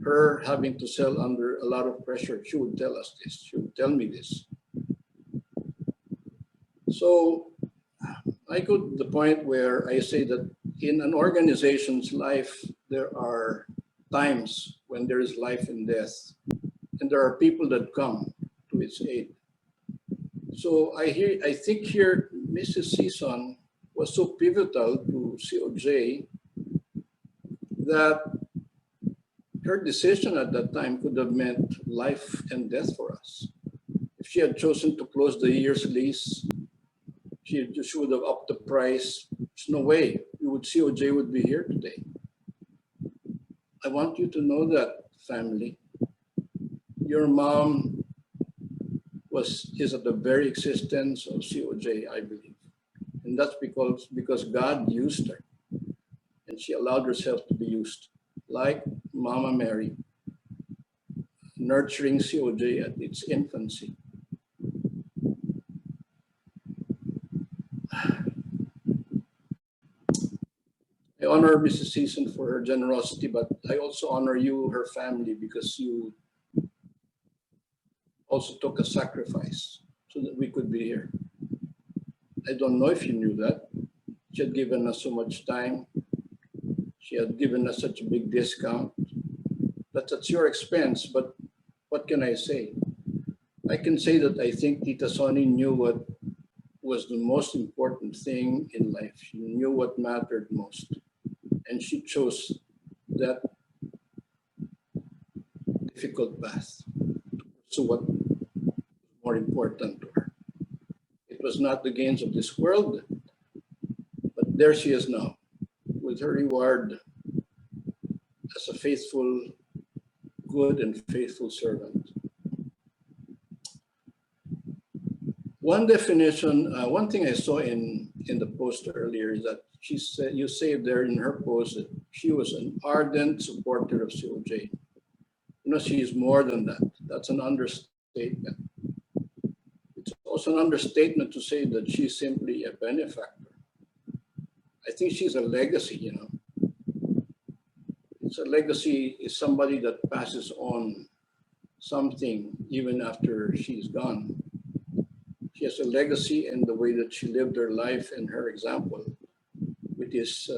her having to sell under a lot of pressure? She would tell us this. She would tell me this. So I go to the point where I say that in an organization's life, there are times when there is life and death, and there are people that come to its aid. So I think here, Mrs. Sison was so pivotal to COJ that her decision at that time could have meant life and death for us. If she had chosen to close the year's lease, she would have upped the price. There's no way COJ would be here today. I want you to know that, family. Your mom is at the very existence of COJ, I believe. And that's because God used her. And she allowed herself to be used, like Mama Mary, nurturing COJ at its infancy. I honor Mrs. Sison for her generosity, but I also honor you, her family, because you also took a sacrifice so that we could be here. I don't know if you knew that. She had given us so much time. She had given us such a big discount. That's at your expense, but what can I say? I can say that I think Tita Sony knew what was the most important thing in life. She knew what mattered most. And she chose that difficult path to pursue what was more important to her. It was not the gains of this world, but there she is now with her reward as a faithful, good and faithful servant. One definition, one thing I saw in the post earlier is that she said, you say there in her post that she was an ardent supporter of COJ. You know, she is more than that. That's an understatement. It's also an understatement to say that she's simply a benefactor. I think she's a legacy, you know. It's a legacy is somebody that passes on something even after she's gone. She has a legacy in the way that she lived her life and her example, which is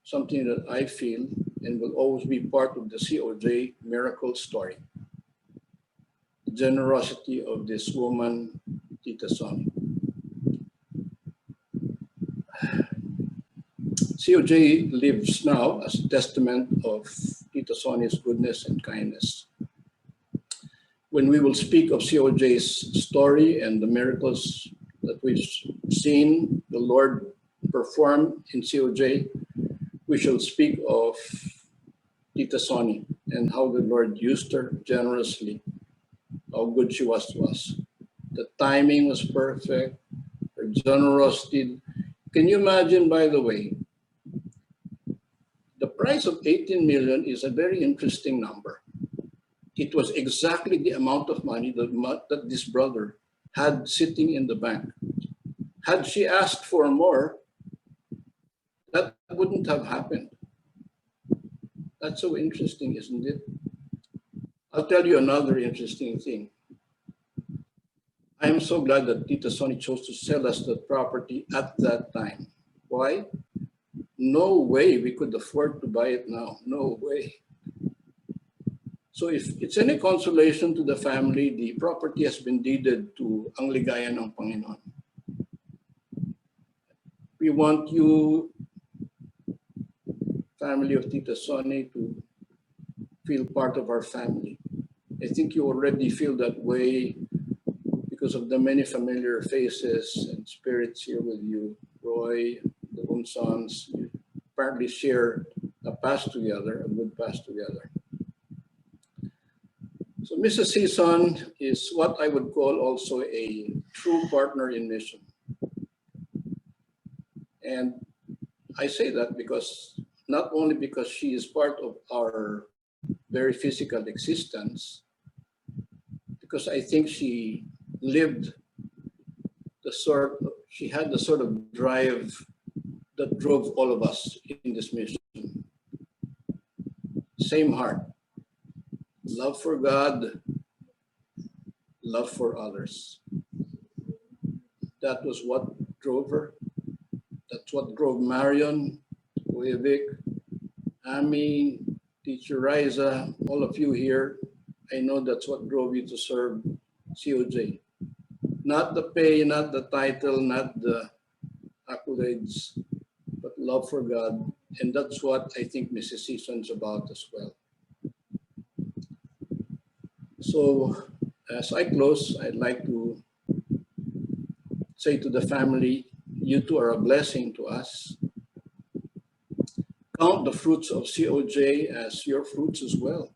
something that I feel and will always be part of the COJ miracle story. The generosity of this woman, Tita Sony. COJ lives now as a testament of Tita Sony's goodness and kindness. When we will speak of COJ's story and the miracles that we've seen the Lord perform in COJ, we shall speak of Tita Sony and how the Lord used her generously, how good she was to us. The timing was perfect, her generosity. Can you imagine, by the way, the price of 18 million is a very interesting number. It was exactly the amount of money that this brother had sitting in the bank. Had she asked for more, that wouldn't have happened. That's so interesting, isn't it? I'll tell you another interesting thing. I am so glad that Tita Sony chose to sell us the property at that time. Why? No way we could afford to buy it now. No way. So if it's any consolation to the family, the property has been deeded to ang ligaya ng Panginoon. We want you, family of Tita Sony, to feel part of our family. I think you already feel that way because of the many familiar faces and spirits here with you. Roy, the Unsons, you apparently share a past together, a good past together. So Mrs. Sison is what I would call also a true partner in mission. And I say that because, not only because she is part of our very physical existence, because I think she lived she had the sort of drive that drove all of us in this mission. Same heart. Love for God, love for others. That was what drove her. That's what drove Marion, Vic, Amy, Teacher Riza, all of you here. I know that's what drove you to serve COJ. Not the pay, not the title, not the accolades, but love for God. And that's what I think Mrs. Sison's about as well. So as I close, I'd like to say to the family, you two are a blessing to us. Count the fruits of COJ as your fruits as well.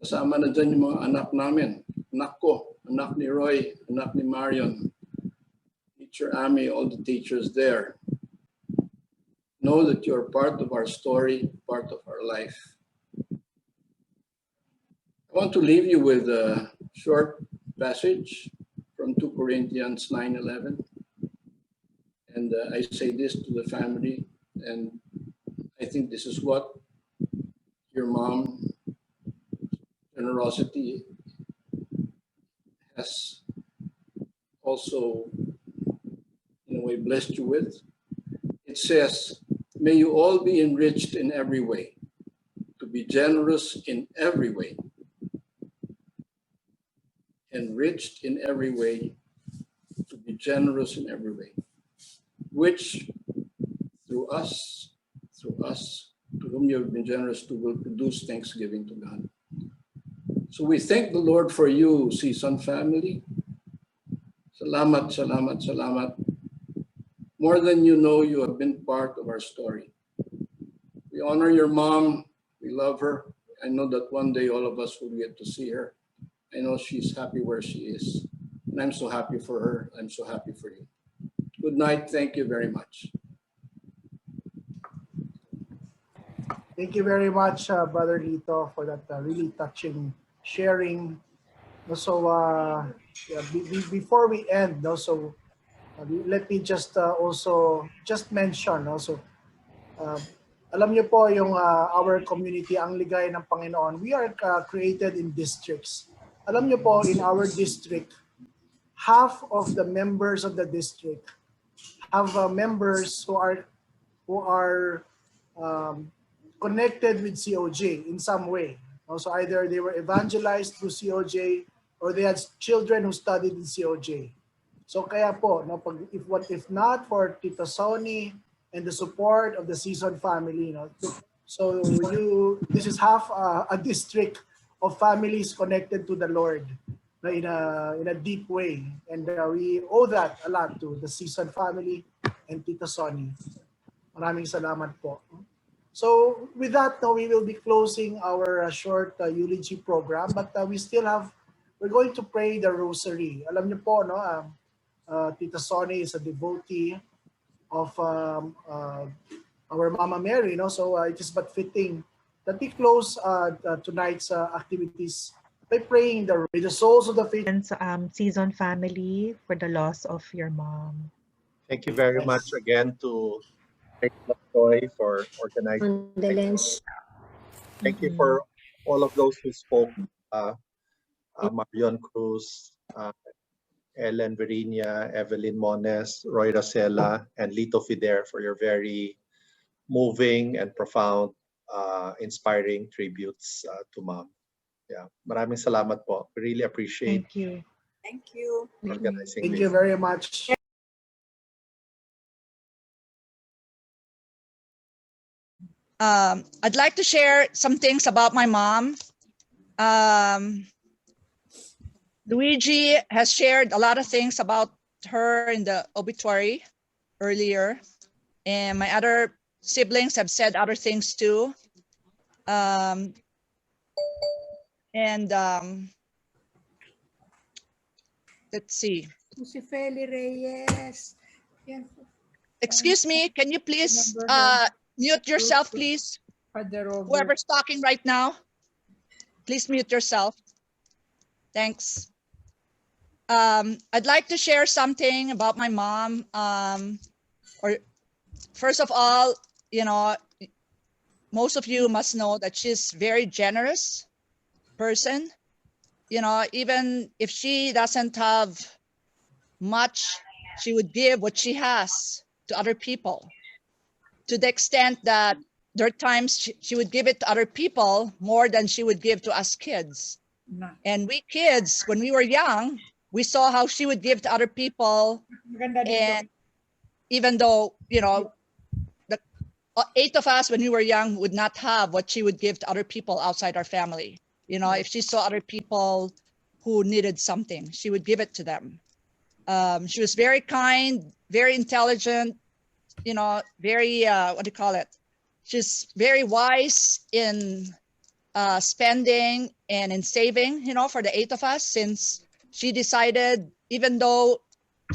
Kasama na dyan yung mga anak namin. Anak ko, anak ni Roy, anak ni Marion, Teacher Amy, all the teachers there. Know that you're part of our story, part of our life. I want to leave you with a short passage from 2 Corinthians 9:11. And I say this to the family, and I think this is what your mom generosity has also, in a way, blessed you with. It says, may you all be enriched in every way, to be generous in every way, enriched in every way, to be generous in every way, which through us, to whom you have been generous to, will produce thanksgiving to God. So we thank the Lord for you, Sison family. Salamat, salamat, salamat. More than you know, you have been part of our story. We honor your mom. We love her. I know that one day all of us will get to see her. I know she's happy where she is. And I'm so happy for her. I'm so happy for you. Good night. Thank you very much. Thank you very much, Brother Lito, for that really touching sharing. Also, yeah, before we end, also, let me just also just mention also, alam niyo po yung our community, ang ligay ng Panginoon, we are created in districts. Alam niyo po, in our district, half of the members of the district have members who are connected with COJ in some way. Also, either they were evangelized through COJ or they had children who studied in COJ. So kaya po, no, if not for Tita Sony and the support of the Sison family, so this is half a district of families connected to the Lord in a deep way, and we owe that a lot to the Sison family and Tita Sony. Maraming salamat po. So with that, we will be closing our short eulogy program, but we're going to pray the rosary. Alam niyo po, no, Tita Sony is a devotee of our Mama Mary, so it is but fitting that we close tonight's activities by praying the souls of the faithful. Sison family for the loss of your mom. Thank you very much again to Joy for organizing. Thank you for all of those who spoke. Marion Cruz, Unson-Virina, Evelyn Mones, Racela, and Lito Fider for your very moving and profound, inspiring tributes to Mom. Yeah, maraming salamat po. We really appreciate. Thank you. Thank you. Organizing Thank this. you very much. I'd like to share some things about my mom. Luigi has shared a lot of things about her in the obituary earlier, and my other siblings have said other things too. Let's see. Si Feli Reyes. Excuse me, can you please mute yourself, please? Whoever's talking right now, please mute yourself. Thanks. I'd like to share something about my mom. First of all, most of you must know that she's very generous person. Even if she doesn't have much, she would give what she has to other people, to the extent that there are times she would give it to other people more than she would give to us kids. And we kids, when we were young, we saw how she would give to other people. And even though, the 8 of us when we were young would not have what she would give to other people outside our family. If she saw other people who needed something, she would give it to them. She was very kind, very intelligent, very, she's very wise in spending and in saving, for the 8 of us, since she decided, even though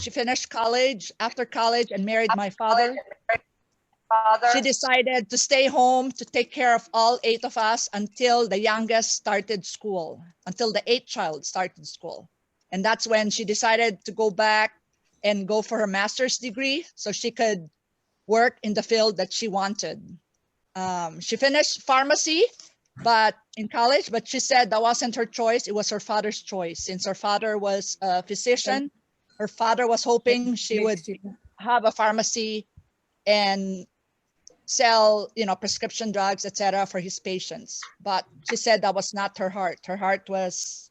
she finished college, after college and married my father, she decided to stay home to take care of all 8 of us until the youngest started school, until the 8th child started school. And that's when she decided to go back and go for her master's degree so she could work in the field that she wanted. She finished pharmacy in college, but she said that wasn't her choice. It was her father's choice. Since her father was a physician, Her father was hoping she would have a pharmacy and sell, prescription drugs, etc., for his patients. But she said that was not her heart. Her heart was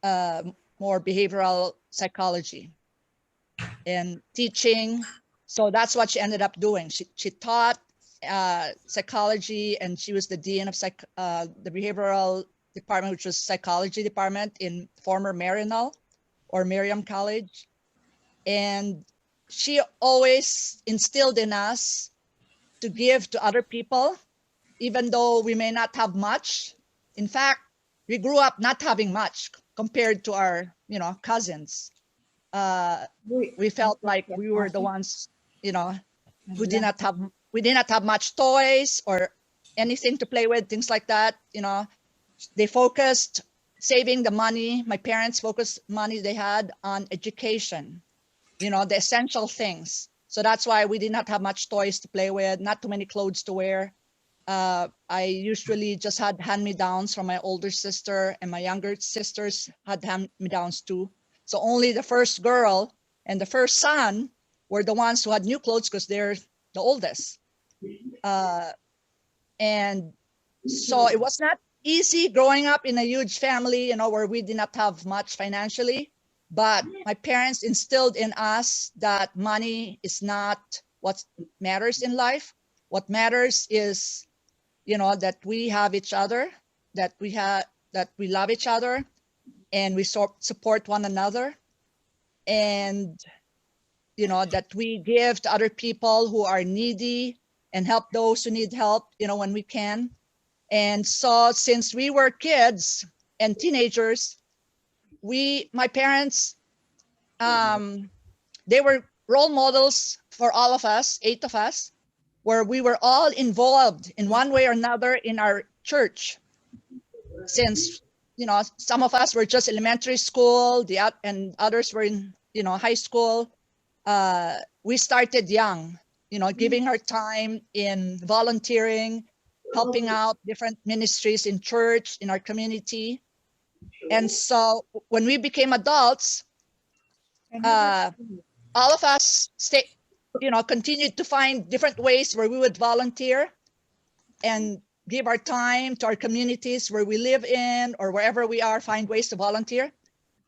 more behavioral psychology and teaching. So that's what she ended up doing. She taught psychology, and she was the dean of the behavioral department, which was psychology department in former Marion or Miriam College. And she always instilled in us to give to other people, even though we may not have much. In fact, we grew up not having much compared to our, cousins. We felt like we were the ones, who did not have much toys or anything to play with, things like that. They focused saving the money. My parents focused money they had on education, the essential things. So that's why we did not have much toys to play with, not too many clothes to wear. I usually just had hand-me-downs from my older sister, and my younger sisters had hand-me-downs too. So only the first girl and the first son were the ones who had new clothes because they're the oldest. And so it was not easy growing up in a huge family, where we did not have much financially. But my parents instilled in us that money is not what matters in life. What matters is, that we have each other, that we love each other, and we support one another, and that we give to other people who are needy and help those who need help, when we can. And so since we were kids and teenagers, my parents, they were role models for all of us, 8 of us, where we were all involved in one way or another in our church. Since, some of us were just elementary school, and others were in, high school. We started young, giving our time in volunteering, helping out different ministries in church, in our community. And so when we became adults, all of us continued to find different ways where we would volunteer and give our time to our communities where we live in, or wherever we are, find ways to volunteer.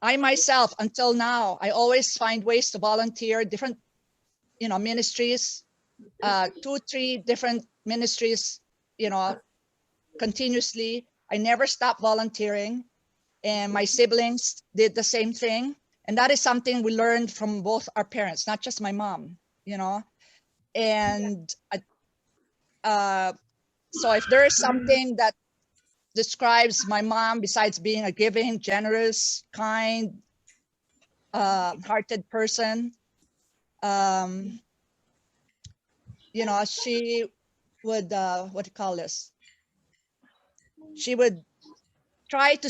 I myself, until now, I always find ways to volunteer, different, ministries, 2, 3 different ministries, continuously. I never stopped volunteering, and my siblings did the same thing. And that is something we learned from both our parents, not just my mom, and so if there is something that describes my mom, besides being a giving, generous, kind, hearted person, she would, she would try to,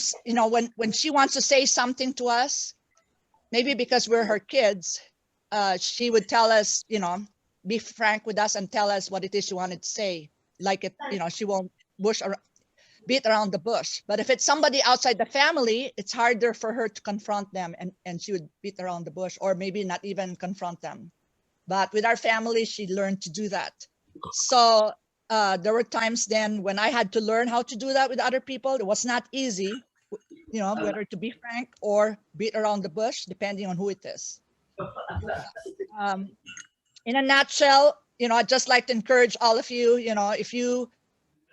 when she wants to say something to us, maybe because we're her kids, she would tell us, be frank with us and tell us what it is she wanted to say. Like it, she won't beat around the bush. But if it's somebody outside the family, it's harder for her to confront them, and she would beat around the bush, or maybe not even confront them. But with our family, she learned to do that. So there were times then when I had to learn how to do that with other people. It was not easy, whether to be frank or beat around the bush, depending on who it is. In a nutshell, I'd just like to encourage all of you, if you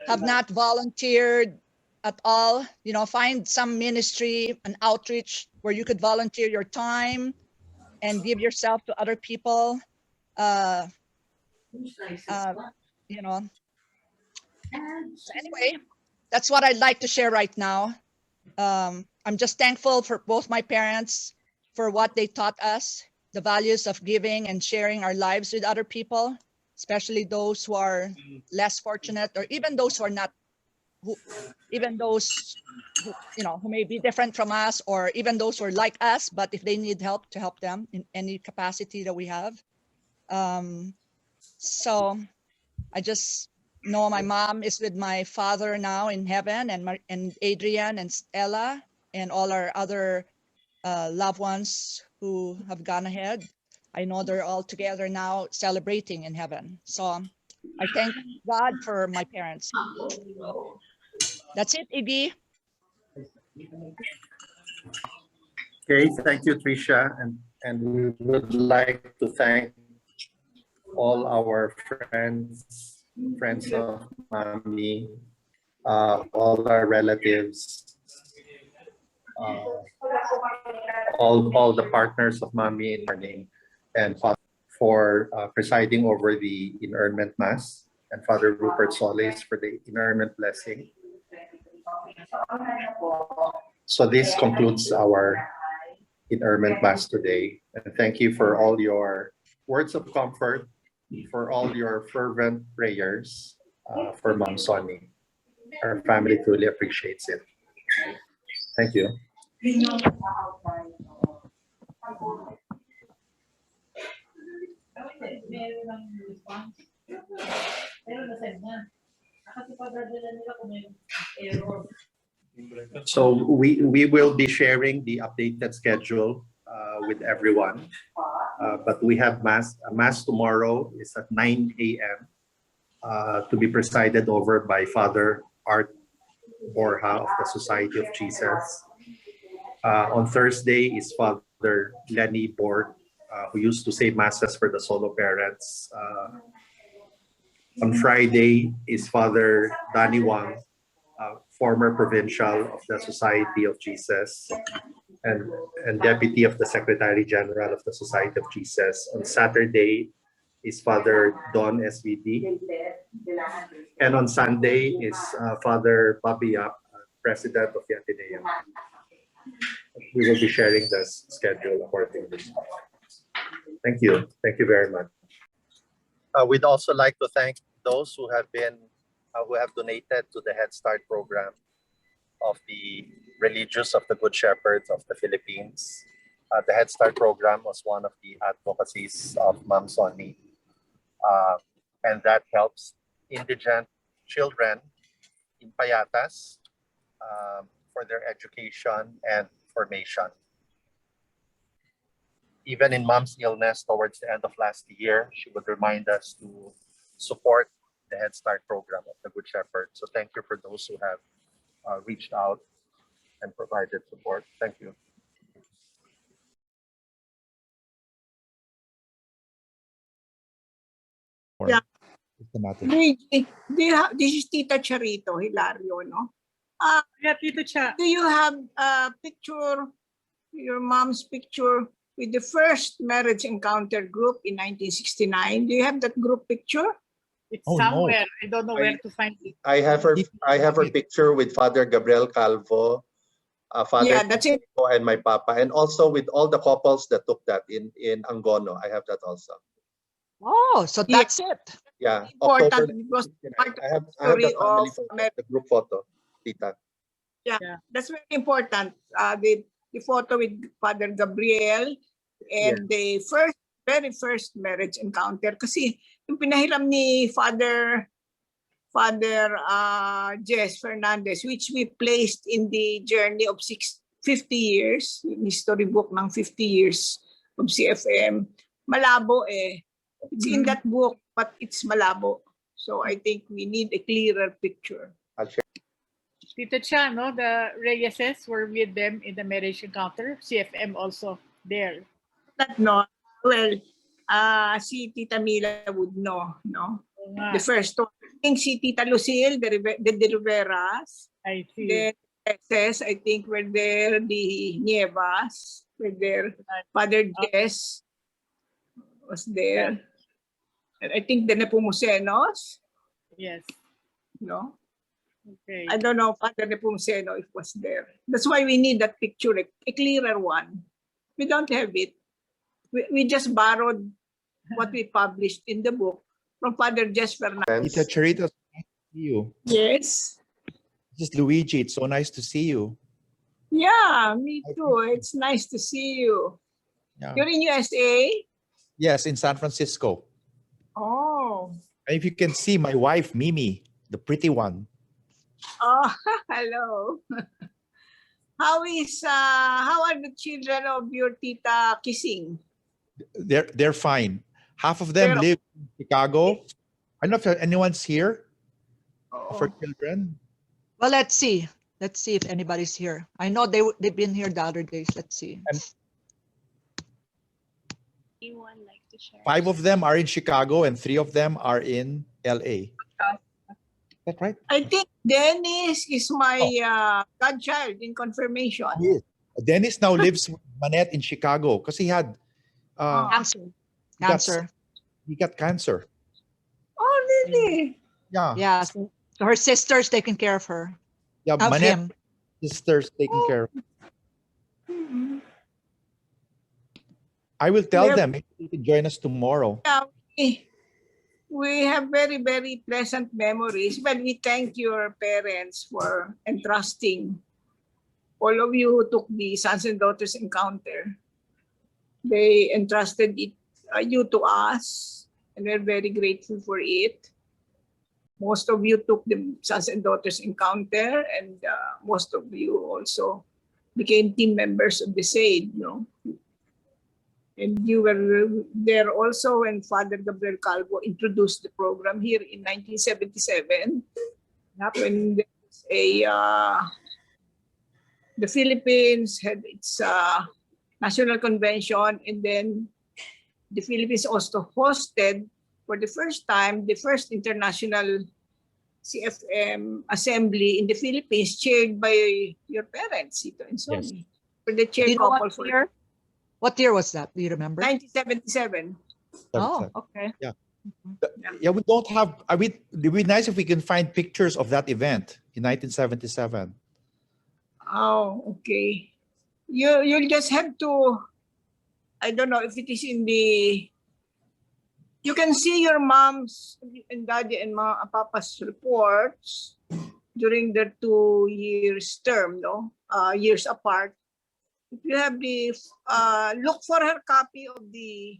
have not volunteered at all, find some ministry, an outreach where you could volunteer your time and give yourself to other people. Anyway, that's what I'd like to share right now. I'm just thankful for both my parents for what they taught us, the values of giving and sharing our lives with other people, especially those who are less fortunate, or even those who are not, even those who may be different from us, or even those who are like us, but if they need help, to help them in any capacity that we have. So I just know my mom is with my father now in heaven, and Adrian and Ella and all our other loved ones who have gone ahead. I know they're all together now celebrating in heaven. So I thank God for my parents. That's it, Iggy. Okay, thank you, Trisha. And we would like to thank all our friends of Mommy, all our relatives, all the partners of Mommy in morning, and Father for presiding over the inurnment mass, and Father Rupert Solis for the inurnment blessing. So this concludes our inurnment mass today. And thank you for all your words of comfort, for all your fervent prayers for Mom Sony. Our family truly appreciates it. Thank you. So we will be sharing the updated schedule with everyone. But we have mass tomorrow is at 9 a.m. To be presided over by Father Art Borja of the Society of Jesus. On Thursday is Father Lenny Borg, who used to say masses for the solo parents. On Friday is Father Danny Wang, former provincial of the Society of Jesus and deputy of the Secretary General of the Society of Jesus. On Saturday is Father Don SVD. And on Sunday is Father Bobby Yap, president of the Ateneo. We will be sharing the schedule accordingly. Thank you. Thank you very much. We'd also like to thank those who have donated to the Head Start program of the Religious of the Good Shepherds of the Philippines. The Head Start program was one of the advocacies of Ma'am Sony, and that helps indigent children in Payatas for their education and formation. Even in Mom's illness towards the end of last year, she would remind us to support the Head Start program of the Good Shepherd. So thank you for those who have reached out and provided support. Thank you. Yeah. Luigi, this is Tita Charito Hilario, no? Yeah, Tito Cha. Do you have a picture, your mom's picture with the first marriage encounter group in 1969? Do you have that group picture? It's somewhere. No. I don't know where to find it. I have her picture with Father Gabriel Calvo, Father that's it. and my papa, and also with all the couples that took that in Angono. I have that also. Oh, so that's it. Yeah, Important October. because I have the family photo, the group photo, Tita. Yeah, that's very important. The photo with Father Gabriel and the very first marriage encounter. Kasi yung pinahiram ni Father Jess Fernandez, which we placed in the journey of 50 years, history book ng 50 years of CFM. Malabo eh. It's in that book, but it's malabo. So I think we need a clearer picture. Tito Cha, no? The Reyeses were with them in the marriage encounter. CFM also there. No. Well, si Tita Mila would know, no? The first one. I think si Tita Lucille, the De Riveras. I see. The Reyeses, I think were there. The Nievas were there. Father Jess was there. Yeah. And I think the Nepomucenos. Yes. No? Okay. I don't know Father Nepomuceno if was there. That's why we need that picture, a clearer one. We don't have it. We just borrowed what we published in the book from Father Jess Fernandez. Tita Charito, nice to see you. Yes. This is Luigi. It's so nice to see you. Yeah, me too. It's nice to see you. Yeah. You're in USA? Yes, in San Francisco. Oh. And if you can see my wife, Mimi, the pretty one. Oh, hello. how are the children of your tita kissing? They're fine. Half of them They're- live in Chicago. I don't know if anyone's here of her Oo. children. Well, let's see. Let's see if anybody's here. I know they've been here the other days. Let's see. Anyone like to share? 5 of them are in Chicago and 3 of them are in LA. Is that right? I think Dennis is my godchild in confirmation. Yes. Dennis now lives with Manette in Chicago because he had Cancer. he got- Cancer. he got cancer. Oh, really? Yeah. Yeah. So her sister's taking care of her. Yeah, Of Manette him. sister's taking care of. Mhm. I will tell Yeah. them maybe they can join us tomorrow. Yeah, we have very, very pleasant memories. But we thank your parents for entrusting all of you who took the Sons and Daughters Encounter. They entrusted you to us, and we're very grateful for it. Most of you took the Sons and Daughters Encounter, and most of you also became team members of the SAID, And you were there also when Father Gabriel Calvo introduced the program here in 1977. When there was the Philippines had its national convention, and then the Philippines also hosted for the first time the first international CFM assembly in the Philippines, chaired by your parents, Ito and Sony. For the chair Do you know couple what for year? What year was that? Do you remember? 1977. Oh, okay. Yeah, we don't have. I mean, it'd be nice if we can find pictures of that event in 1977. Oh, okay. You'll just have to, I don't know if it is in the, you can see your mom's and daddy and papa's reports during their 2 years term, years apart. If you have the, look for her copy of the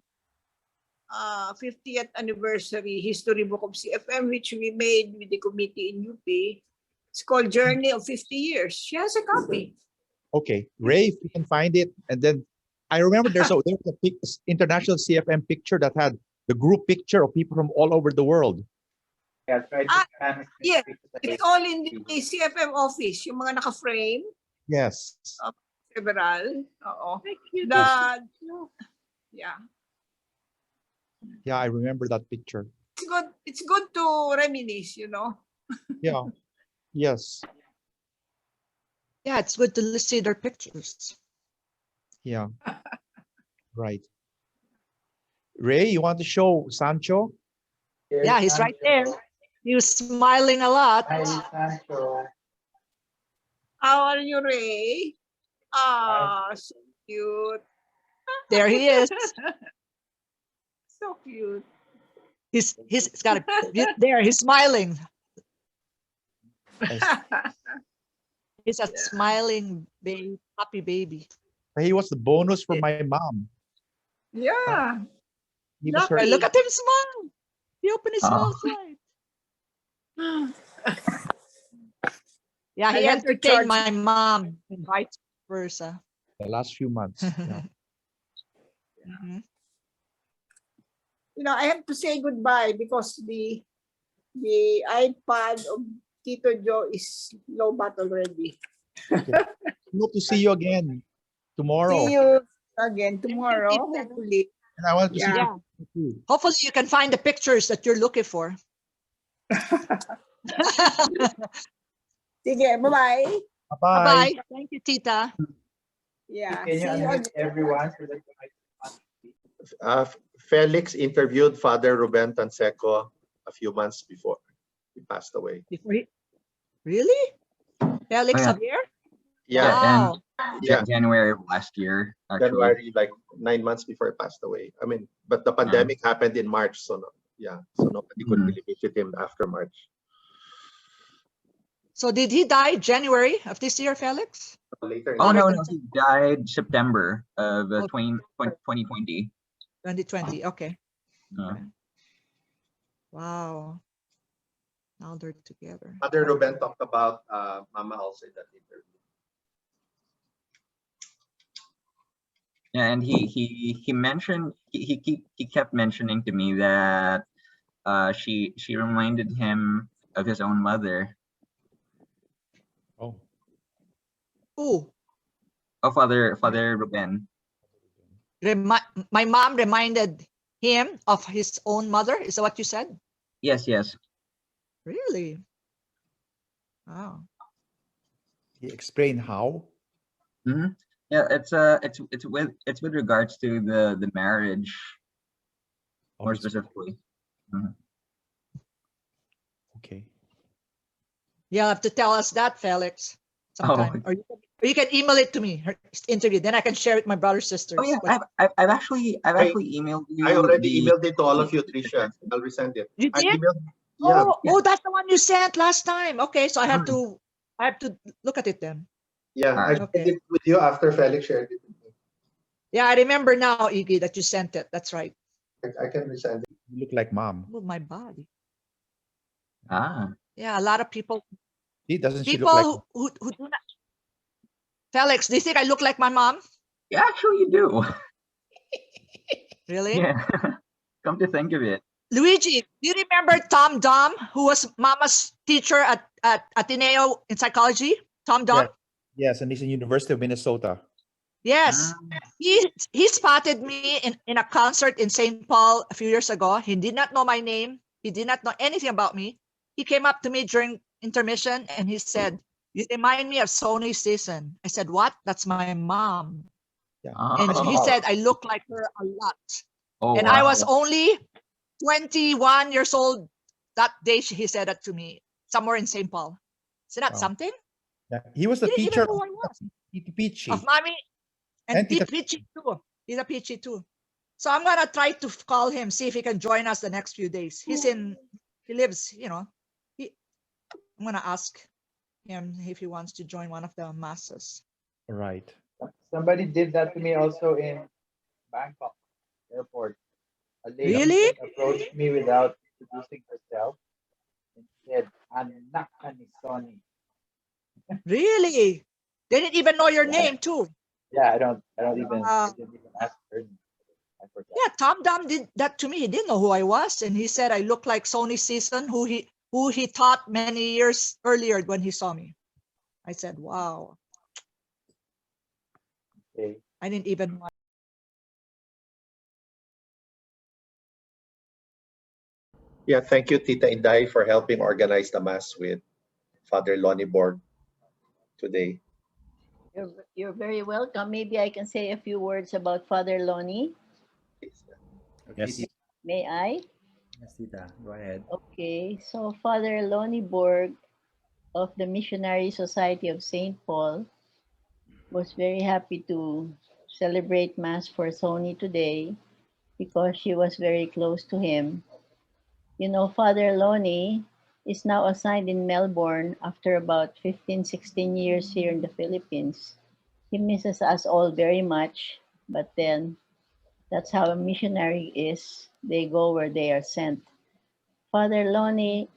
50th anniversary history book of CFM, which we made with the committee in UP. It's called Journey of 50 Years. She has a copy. Okay, Ray, if you can find it, and then I remember there's a international CFM picture that had the group picture of people from all over the world. Yeah, it's all in the CFM office. Yung mga naka-frame. Yes. Several. Oo. Yeah. Yeah, I remember that picture. It's good to reminisce, Yeah. Yes. Yeah, it's good to see their pictures. Yeah. Right. Ray, you want to show Sancho? Yeah, he's right there. He was smiling a lot. How are you, Ray? Ah, so cute. There he is. So cute. He's got there. He's smiling. He's a smiling baby, happy baby. He was the bonus for my mom. Yeah. He was her. Look at him smile. He opened his mouth wide. Yeah, he entertained my mom and vice versa. The last few months. Yeah. Mhm. I have to say goodbye because the iPad of Tito Joe is low bat already. Okay. Hope to see you again tomorrow. See you again tomorrow, hopefully. And I want to see Yeah. you too. Hopefully you can find the pictures that you're looking for. Sige, bye-bye. Bye. Bye-bye. Thank you, Tita. Yeah. Can you See you unmute again. everyone? Felix interviewed Father Ruben Tanseco a few months before he passed away. Before really? Felix Oh, yeah. Javier? Yeah, Wow. yeah. January of last year, actually. January, like 9 months before he passed away. I mean, but the pandemic happened in March, so nobody could really visit him after March. So did he die January of this year, Felix? Later in Oh, the no, he died September of 2020. 2020, okay. Uh, Wow. Now they're together. Father Ruben talked about Mama also in that interview. Yeah, and he mentioned he kept mentioning to me that she reminded him of his own mother. Oh. Who? Oh, Father Ruben. My mom reminded him of his own mother. Is that what you said? Yes, yes. Really? Wow. He explained how. Mm-hmm. Yeah, it's with regards to the marriage, more specifically. Mm-hmm. Okay. You'll have to tell us that, Felix, sometime. Oh. Or you can email it to me, her interview. Then I can share it with my brothers, sisters. Oh yeah, I've actually emailed you. I already emailed it to all of you, Trisha. I'll resend it. You I did? emailed, yeah. Oh, that's the one you sent last time. Okay, so I have to look at it then. Yeah, I shared it with you after Felix shared it with me. Yeah, I remember now, Iggy, that you sent it. That's right. I can resend it. You look like mom. Oh, my body. Ah. Yeah, a lot of people. Doesn't she People look like? who do not. Felix, do you think I look like my mom? Yeah, actually you do. Really? Yeah. Come to think of it. Luigi, do you remember Tom Dom, who was Mama's teacher at Ateneo in psychology? Tom Dom? Yes, and he's in University of Minnesota. Yes. He spotted me in a concert in St. Paul a few years ago. He did not know my name. He did not know anything about me. He came up to me during intermission and he said, "You remind me of Sony Sison." I said, "What?" "That's my mom." Yeah. And he said, "I look like her a lot." Oh, and I was only 21 years old that day. He said that to me somewhere in St. Paul. Isn't that something? Yeah. He was the He didn't teacher even know who I was. Titi Pichi. Of Mommy and Tita Pichi too. He's a Pichi too. So I'm gonna try to call him, see if he can join us the next few days. He lives, I'm gonna ask him if he wants to join one of the masses. Right. Somebody did that to me also in Bangkok airport. A lady Really? approached me without introducing herself and said, "Anak ka ni Sony." Really? They didn't even know your name too. Yeah, I didn't even ask her. I forgot. Yeah, Tom Dom did that to me. He didn't know who I was, and he said I looked like Sony Sison, who he taught many years earlier when he saw me. I said, "Wow." Okay. I didn't even. Yeah, thank you, Tita Inday, for helping organize the mass with Father Lonnie Borg today. You're very welcome. Maybe I can say a few words about Father Lonnie. Yes. May I? Yes, Tita. Go ahead. Okay. So Father Lonnie Borg of the Missionary Society of St. Paul was very happy to celebrate Mass for Sony today because she was very close to him. You know, Father Lonnie is now assigned in Melbourne after about 15, 16 years here in the Philippines. He misses us all very much, but then that's how a missionary is. They go where they are sent. Father Lonnie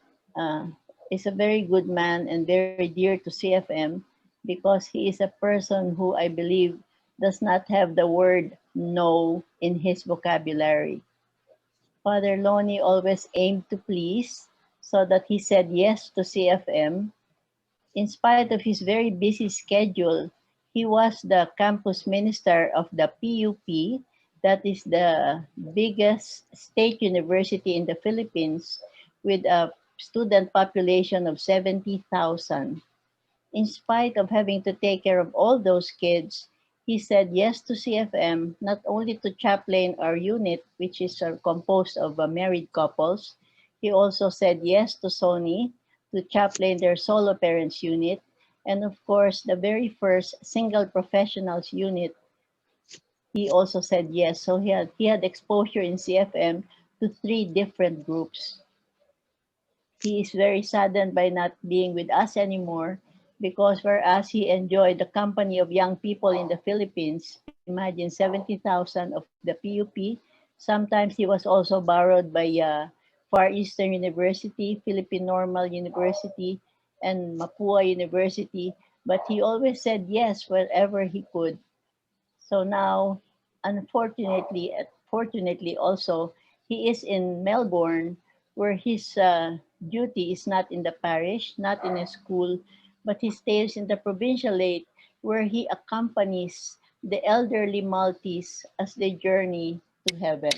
is a very good man and very dear to CFM because he is a person who I believe does not have the word no in his vocabulary. Father Lonnie always aimed to please so that he said yes to CFM. In spite of his very busy schedule, he was the campus minister of the PUP, that is the biggest state university in the Philippines, with a student population of 70,000. In spite of having to take care of all those kids, he said yes to CFM, not only to chaplain our unit, which is composed of married couples. He also said yes to Sony, to chaplain their solo parents unit, and of course, the very first single professionals unit, he also said yes. So he had exposure in CFM to 3 different groups. He is very saddened by not being with us anymore because whereas he enjoyed the company of young people in the Philippines, imagine 70,000 of the PUP, sometimes he was also borrowed by Far Eastern University, Philippine Normal University, and Mapua University, but he always said yes wherever he could. So now fortunately also, he is in Melbourne, where his duty is not in the parish, not in a school, but he stays in the provincialate, where he accompanies the elderly Maltese as they journey to heaven.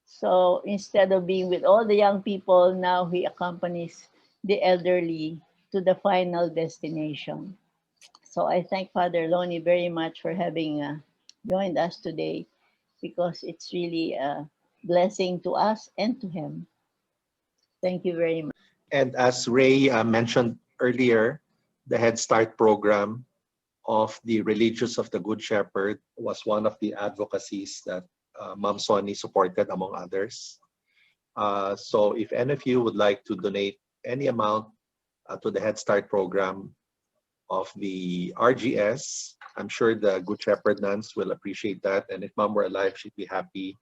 So instead of being with all the young people, now he accompanies the elderly to the final destination. So I thank Father Lonnie very much for having joined us today, because it's really a blessing to us and to him. Thank you very much. And as Ray mentioned earlier, the Head Start program of the Religious of the Good Shepherd was one of the advocacies that Ma'am Sony supported, among others. So if any of you would like to donate any amount to the Head Start program of the RGS, I'm sure the Good Shepherd nuns will appreciate that. And if Mom were alive, she'd be happy.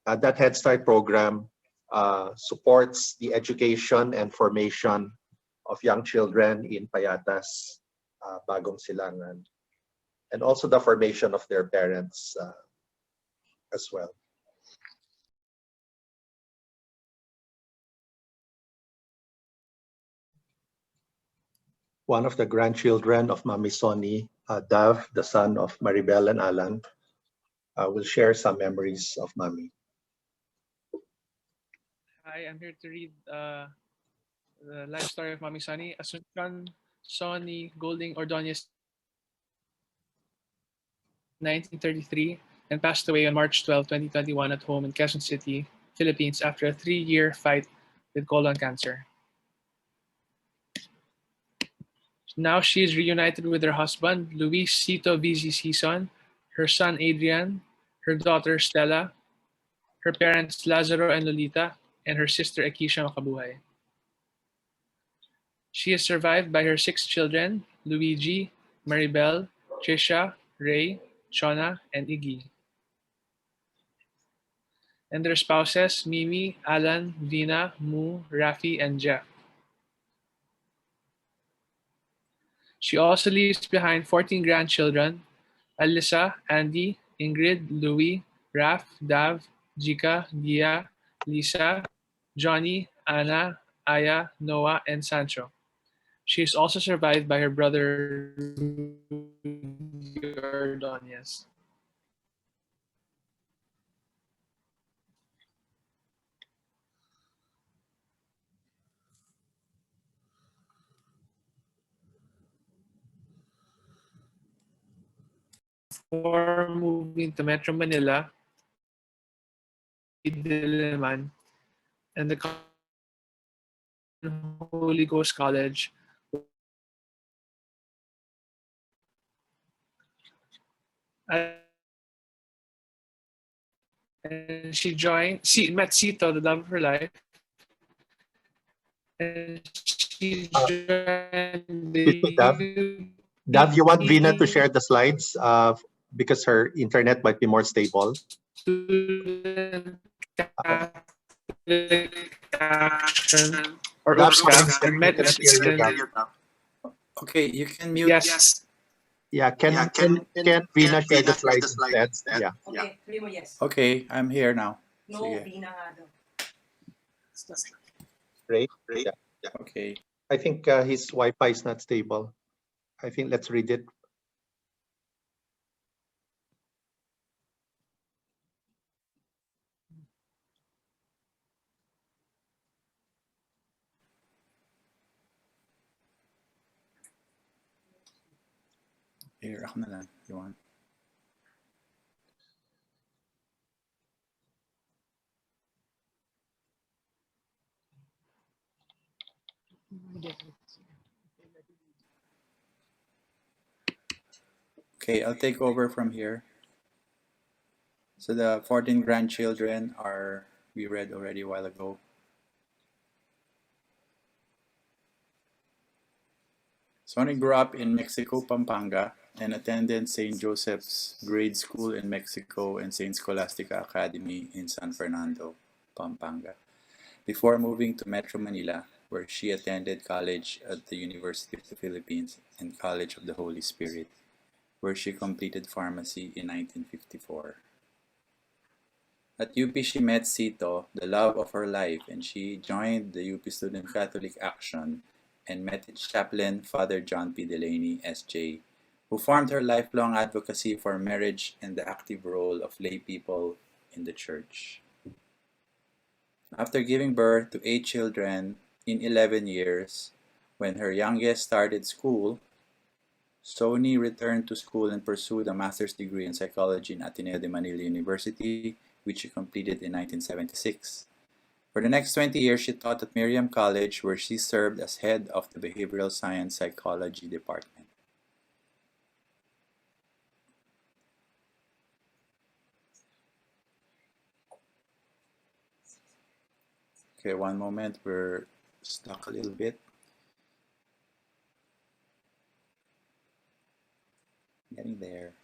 That Head Start program supports the education and formation of young children in Payatas, Bagong Silangan, and also the formation of their parents as well. One of the grandchildren of Mami Sony, Dav, the son of Maribel and Alan, will share some memories of Mami. Hi, I'm here to read the life story of Mami Sony. Asuncion Sony Golding Ordonez, 1933, and passed away on March 12, 2021 at home in Quezon City, Philippines, after a 3-year fight with colon cancer. Now she is reunited with her husband, Luis Cito VZ Sison, her son Adrian, her daughter Stella, her parents Lazaro and Lolita, and her sister Akisha Makabuhay. She is survived by her 6 children, Luigi, Maribel, Trisha, Ray, Shona, and Iggy, and their spouses, Mimi, Alan, Vina, Mu, Rafi, and Jeff. She also leaves behind 14 grandchildren, Alyssa, Andy, Ingrid, Louie, Raf, Dav, Jika, Gia, Lisa, Johnny, Anna, Aya, Noah, and Sancho. She is also survived by her brother, Ordonez. Before moving to Metro Manila, Diliman, and the Holy Ghost College. And she met Cito, the love of her life. And she joined the Dav, you want Vina to share the slides because her internet might be more stable? Student Action or Dav, UPSCA, and met Okay, you can mute. Yes. Yeah, can Vina share the slides instead? Yeah. Okay, I'm here now. No, Sige. Vina nga daw. Great. Yeah. Okay. I think his Wi-Fi is not stable. I think let's read it. Here, ako na lang. You want? Okay, I'll take over from here. So the 14 grandchildren we read already a while ago. Sony grew up in Mexico, Pampanga, and attended St. Joseph's Grade School in Mexico and St. Scholastica Academy in San Fernando, Pampanga, before moving to Metro Manila, where she attended college at the University of the Philippines and College of the Holy Spirit. where she completed pharmacy in 1954. At UP, she met Sito, the love of her life, and she joined the UP Student Catholic Action and met its chaplain, Father John P. Delaney, S.J., who formed her lifelong advocacy for marriage and the active role of lay people in the church. After giving birth to 8 children in 11 years, when her youngest started school, Sony returned to school and pursued a master's degree in psychology in Ateneo de Manila University, which she completed in 1976. For the next 20 years, she taught at Miriam College, where she served as head of the Behavioral Science Psychology Department. Okay, one moment, we're stuck a little bit. Getting there.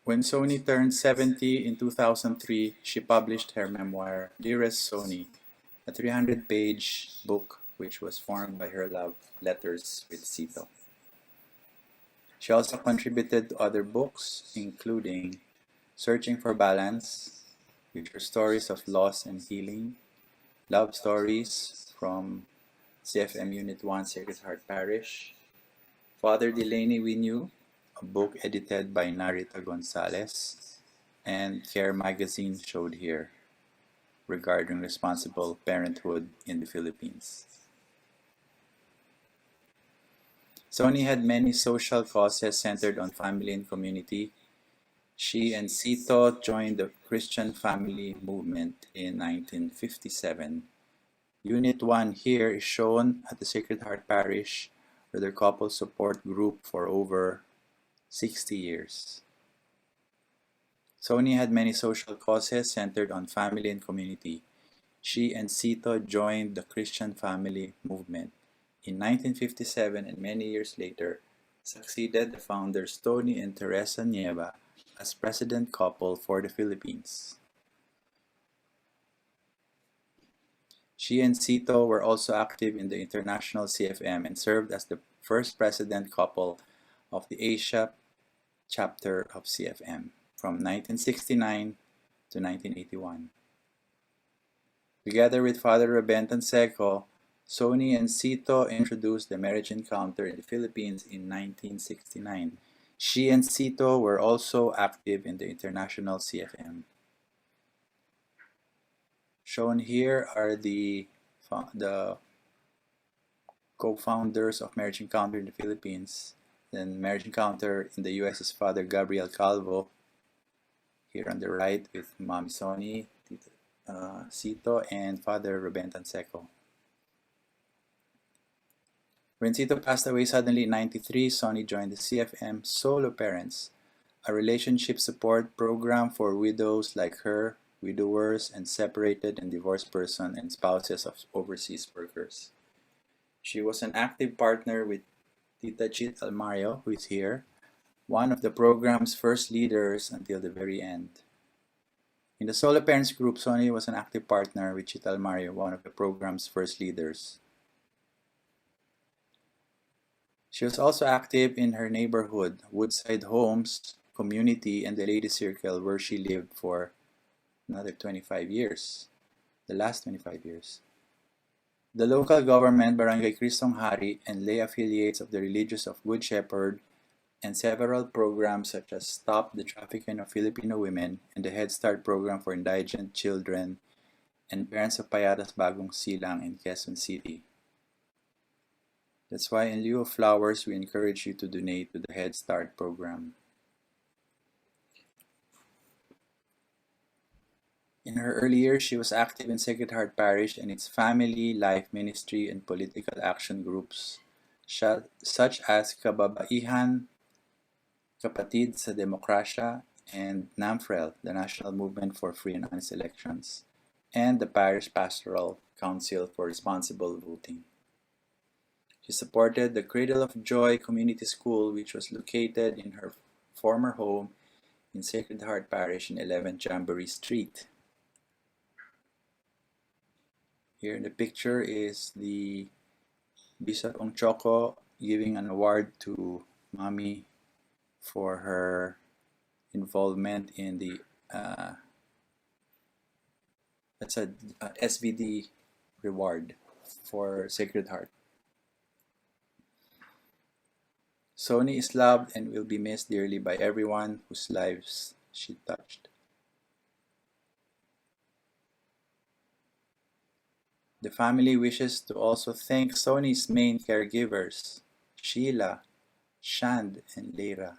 When Sony turned 70 in 2003, she published her memoir, Dearest Sony, a 300-page book which was formed by her love letters with Sito. She also contributed to other books, including Searching for Balance, which are stories of loss and healing, Love Stories from CFM Unit 1 Sacred Heart Parish, Father Delaney We Knew, a book edited by Narita Gonzalez, and Care Magazine showed here regarding responsible parenthood in the Philippines. Sony had many social causes centered on family and community. She and Sito joined the Christian Family Movement in 1957. Unit 1 here is shown at the Sacred Heart Parish, where their couple support group for over 60 years. Sony had many social causes centered on family and community. She and Sito joined the Christian Family Movement in 1957, and many years later succeeded the founders Tony and Teresa Nieva as president couple for the Philippines. She and Sito were also active in the international CFM and served as the first president couple of the Asia chapter of CFM from 1969 to 1981. Together with Father Rebentan Seco, Sony and Sito introduced the marriage encounter in the Philippines in 1969. She and Sito were also active in the international CFM. Shown here are the co-founders of Marriage Encounter in the Philippines. Then Marriage Encounter in the US is Father Gabriel Calvo, here on the right with Mom Sony, Sito, and Father Rebentan Seco. When Sito passed away suddenly in 1993, Sony joined the CFM Solo Parents, a relationship support program for widows like her, widowers, and separated and divorced persons and spouses of overseas workers. She was an active partner with Tita Chit Almario, who is here, one of the program's first leaders until the very end. In the Solo Parents group, Sony was an active partner with Chit Almario, one of the program's first leaders. She was also active in her neighborhood, Woodside Homes community, and the Ladies Circle, where she lived for another 25 years, the last 25 years. The local government, Barangay Cristong Hari, and lay affiliates of the Religious of Good Shepherd, and several programs such as Stop the Trafficking of Filipino Women and the Head Start program for indigent children, and Parents of Payatas Bagong Silang in Quezon City. That's why in lieu of flowers, we encourage you to donate to the Head Start program. In her early years, she was active in Sacred Heart Parish and its family, life ministry, and political action groups, such as Kababaihan, Kapatid sa Demokrasya, and NAMFREL, the National Movement for Free and Honest Elections, and the Parish Pastoral Council for Responsible Voting. She supported the Cradle of Joy Community School, which was located in her former home in Sacred Heart Parish in 11 Jamboree Street. Here in the picture is the Bishop Ong Choco giving an award to Mommy for her involvement in the that's a SVD reward for Sacred Heart. Sony is loved and will be missed dearly by everyone whose lives she touched. The family wishes to also thank Sony's main caregivers, Sheila, Shand, and Leira.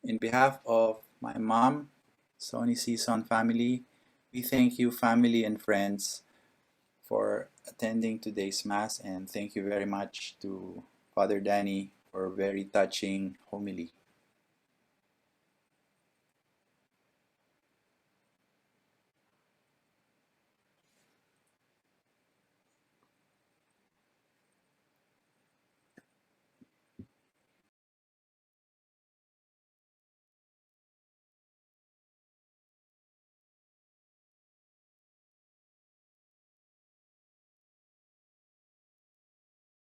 In behalf of my mom, Sony Sison family, we thank you, family and friends, for attending today's Mass, and thank you very much to Father Danny for a very touching homily.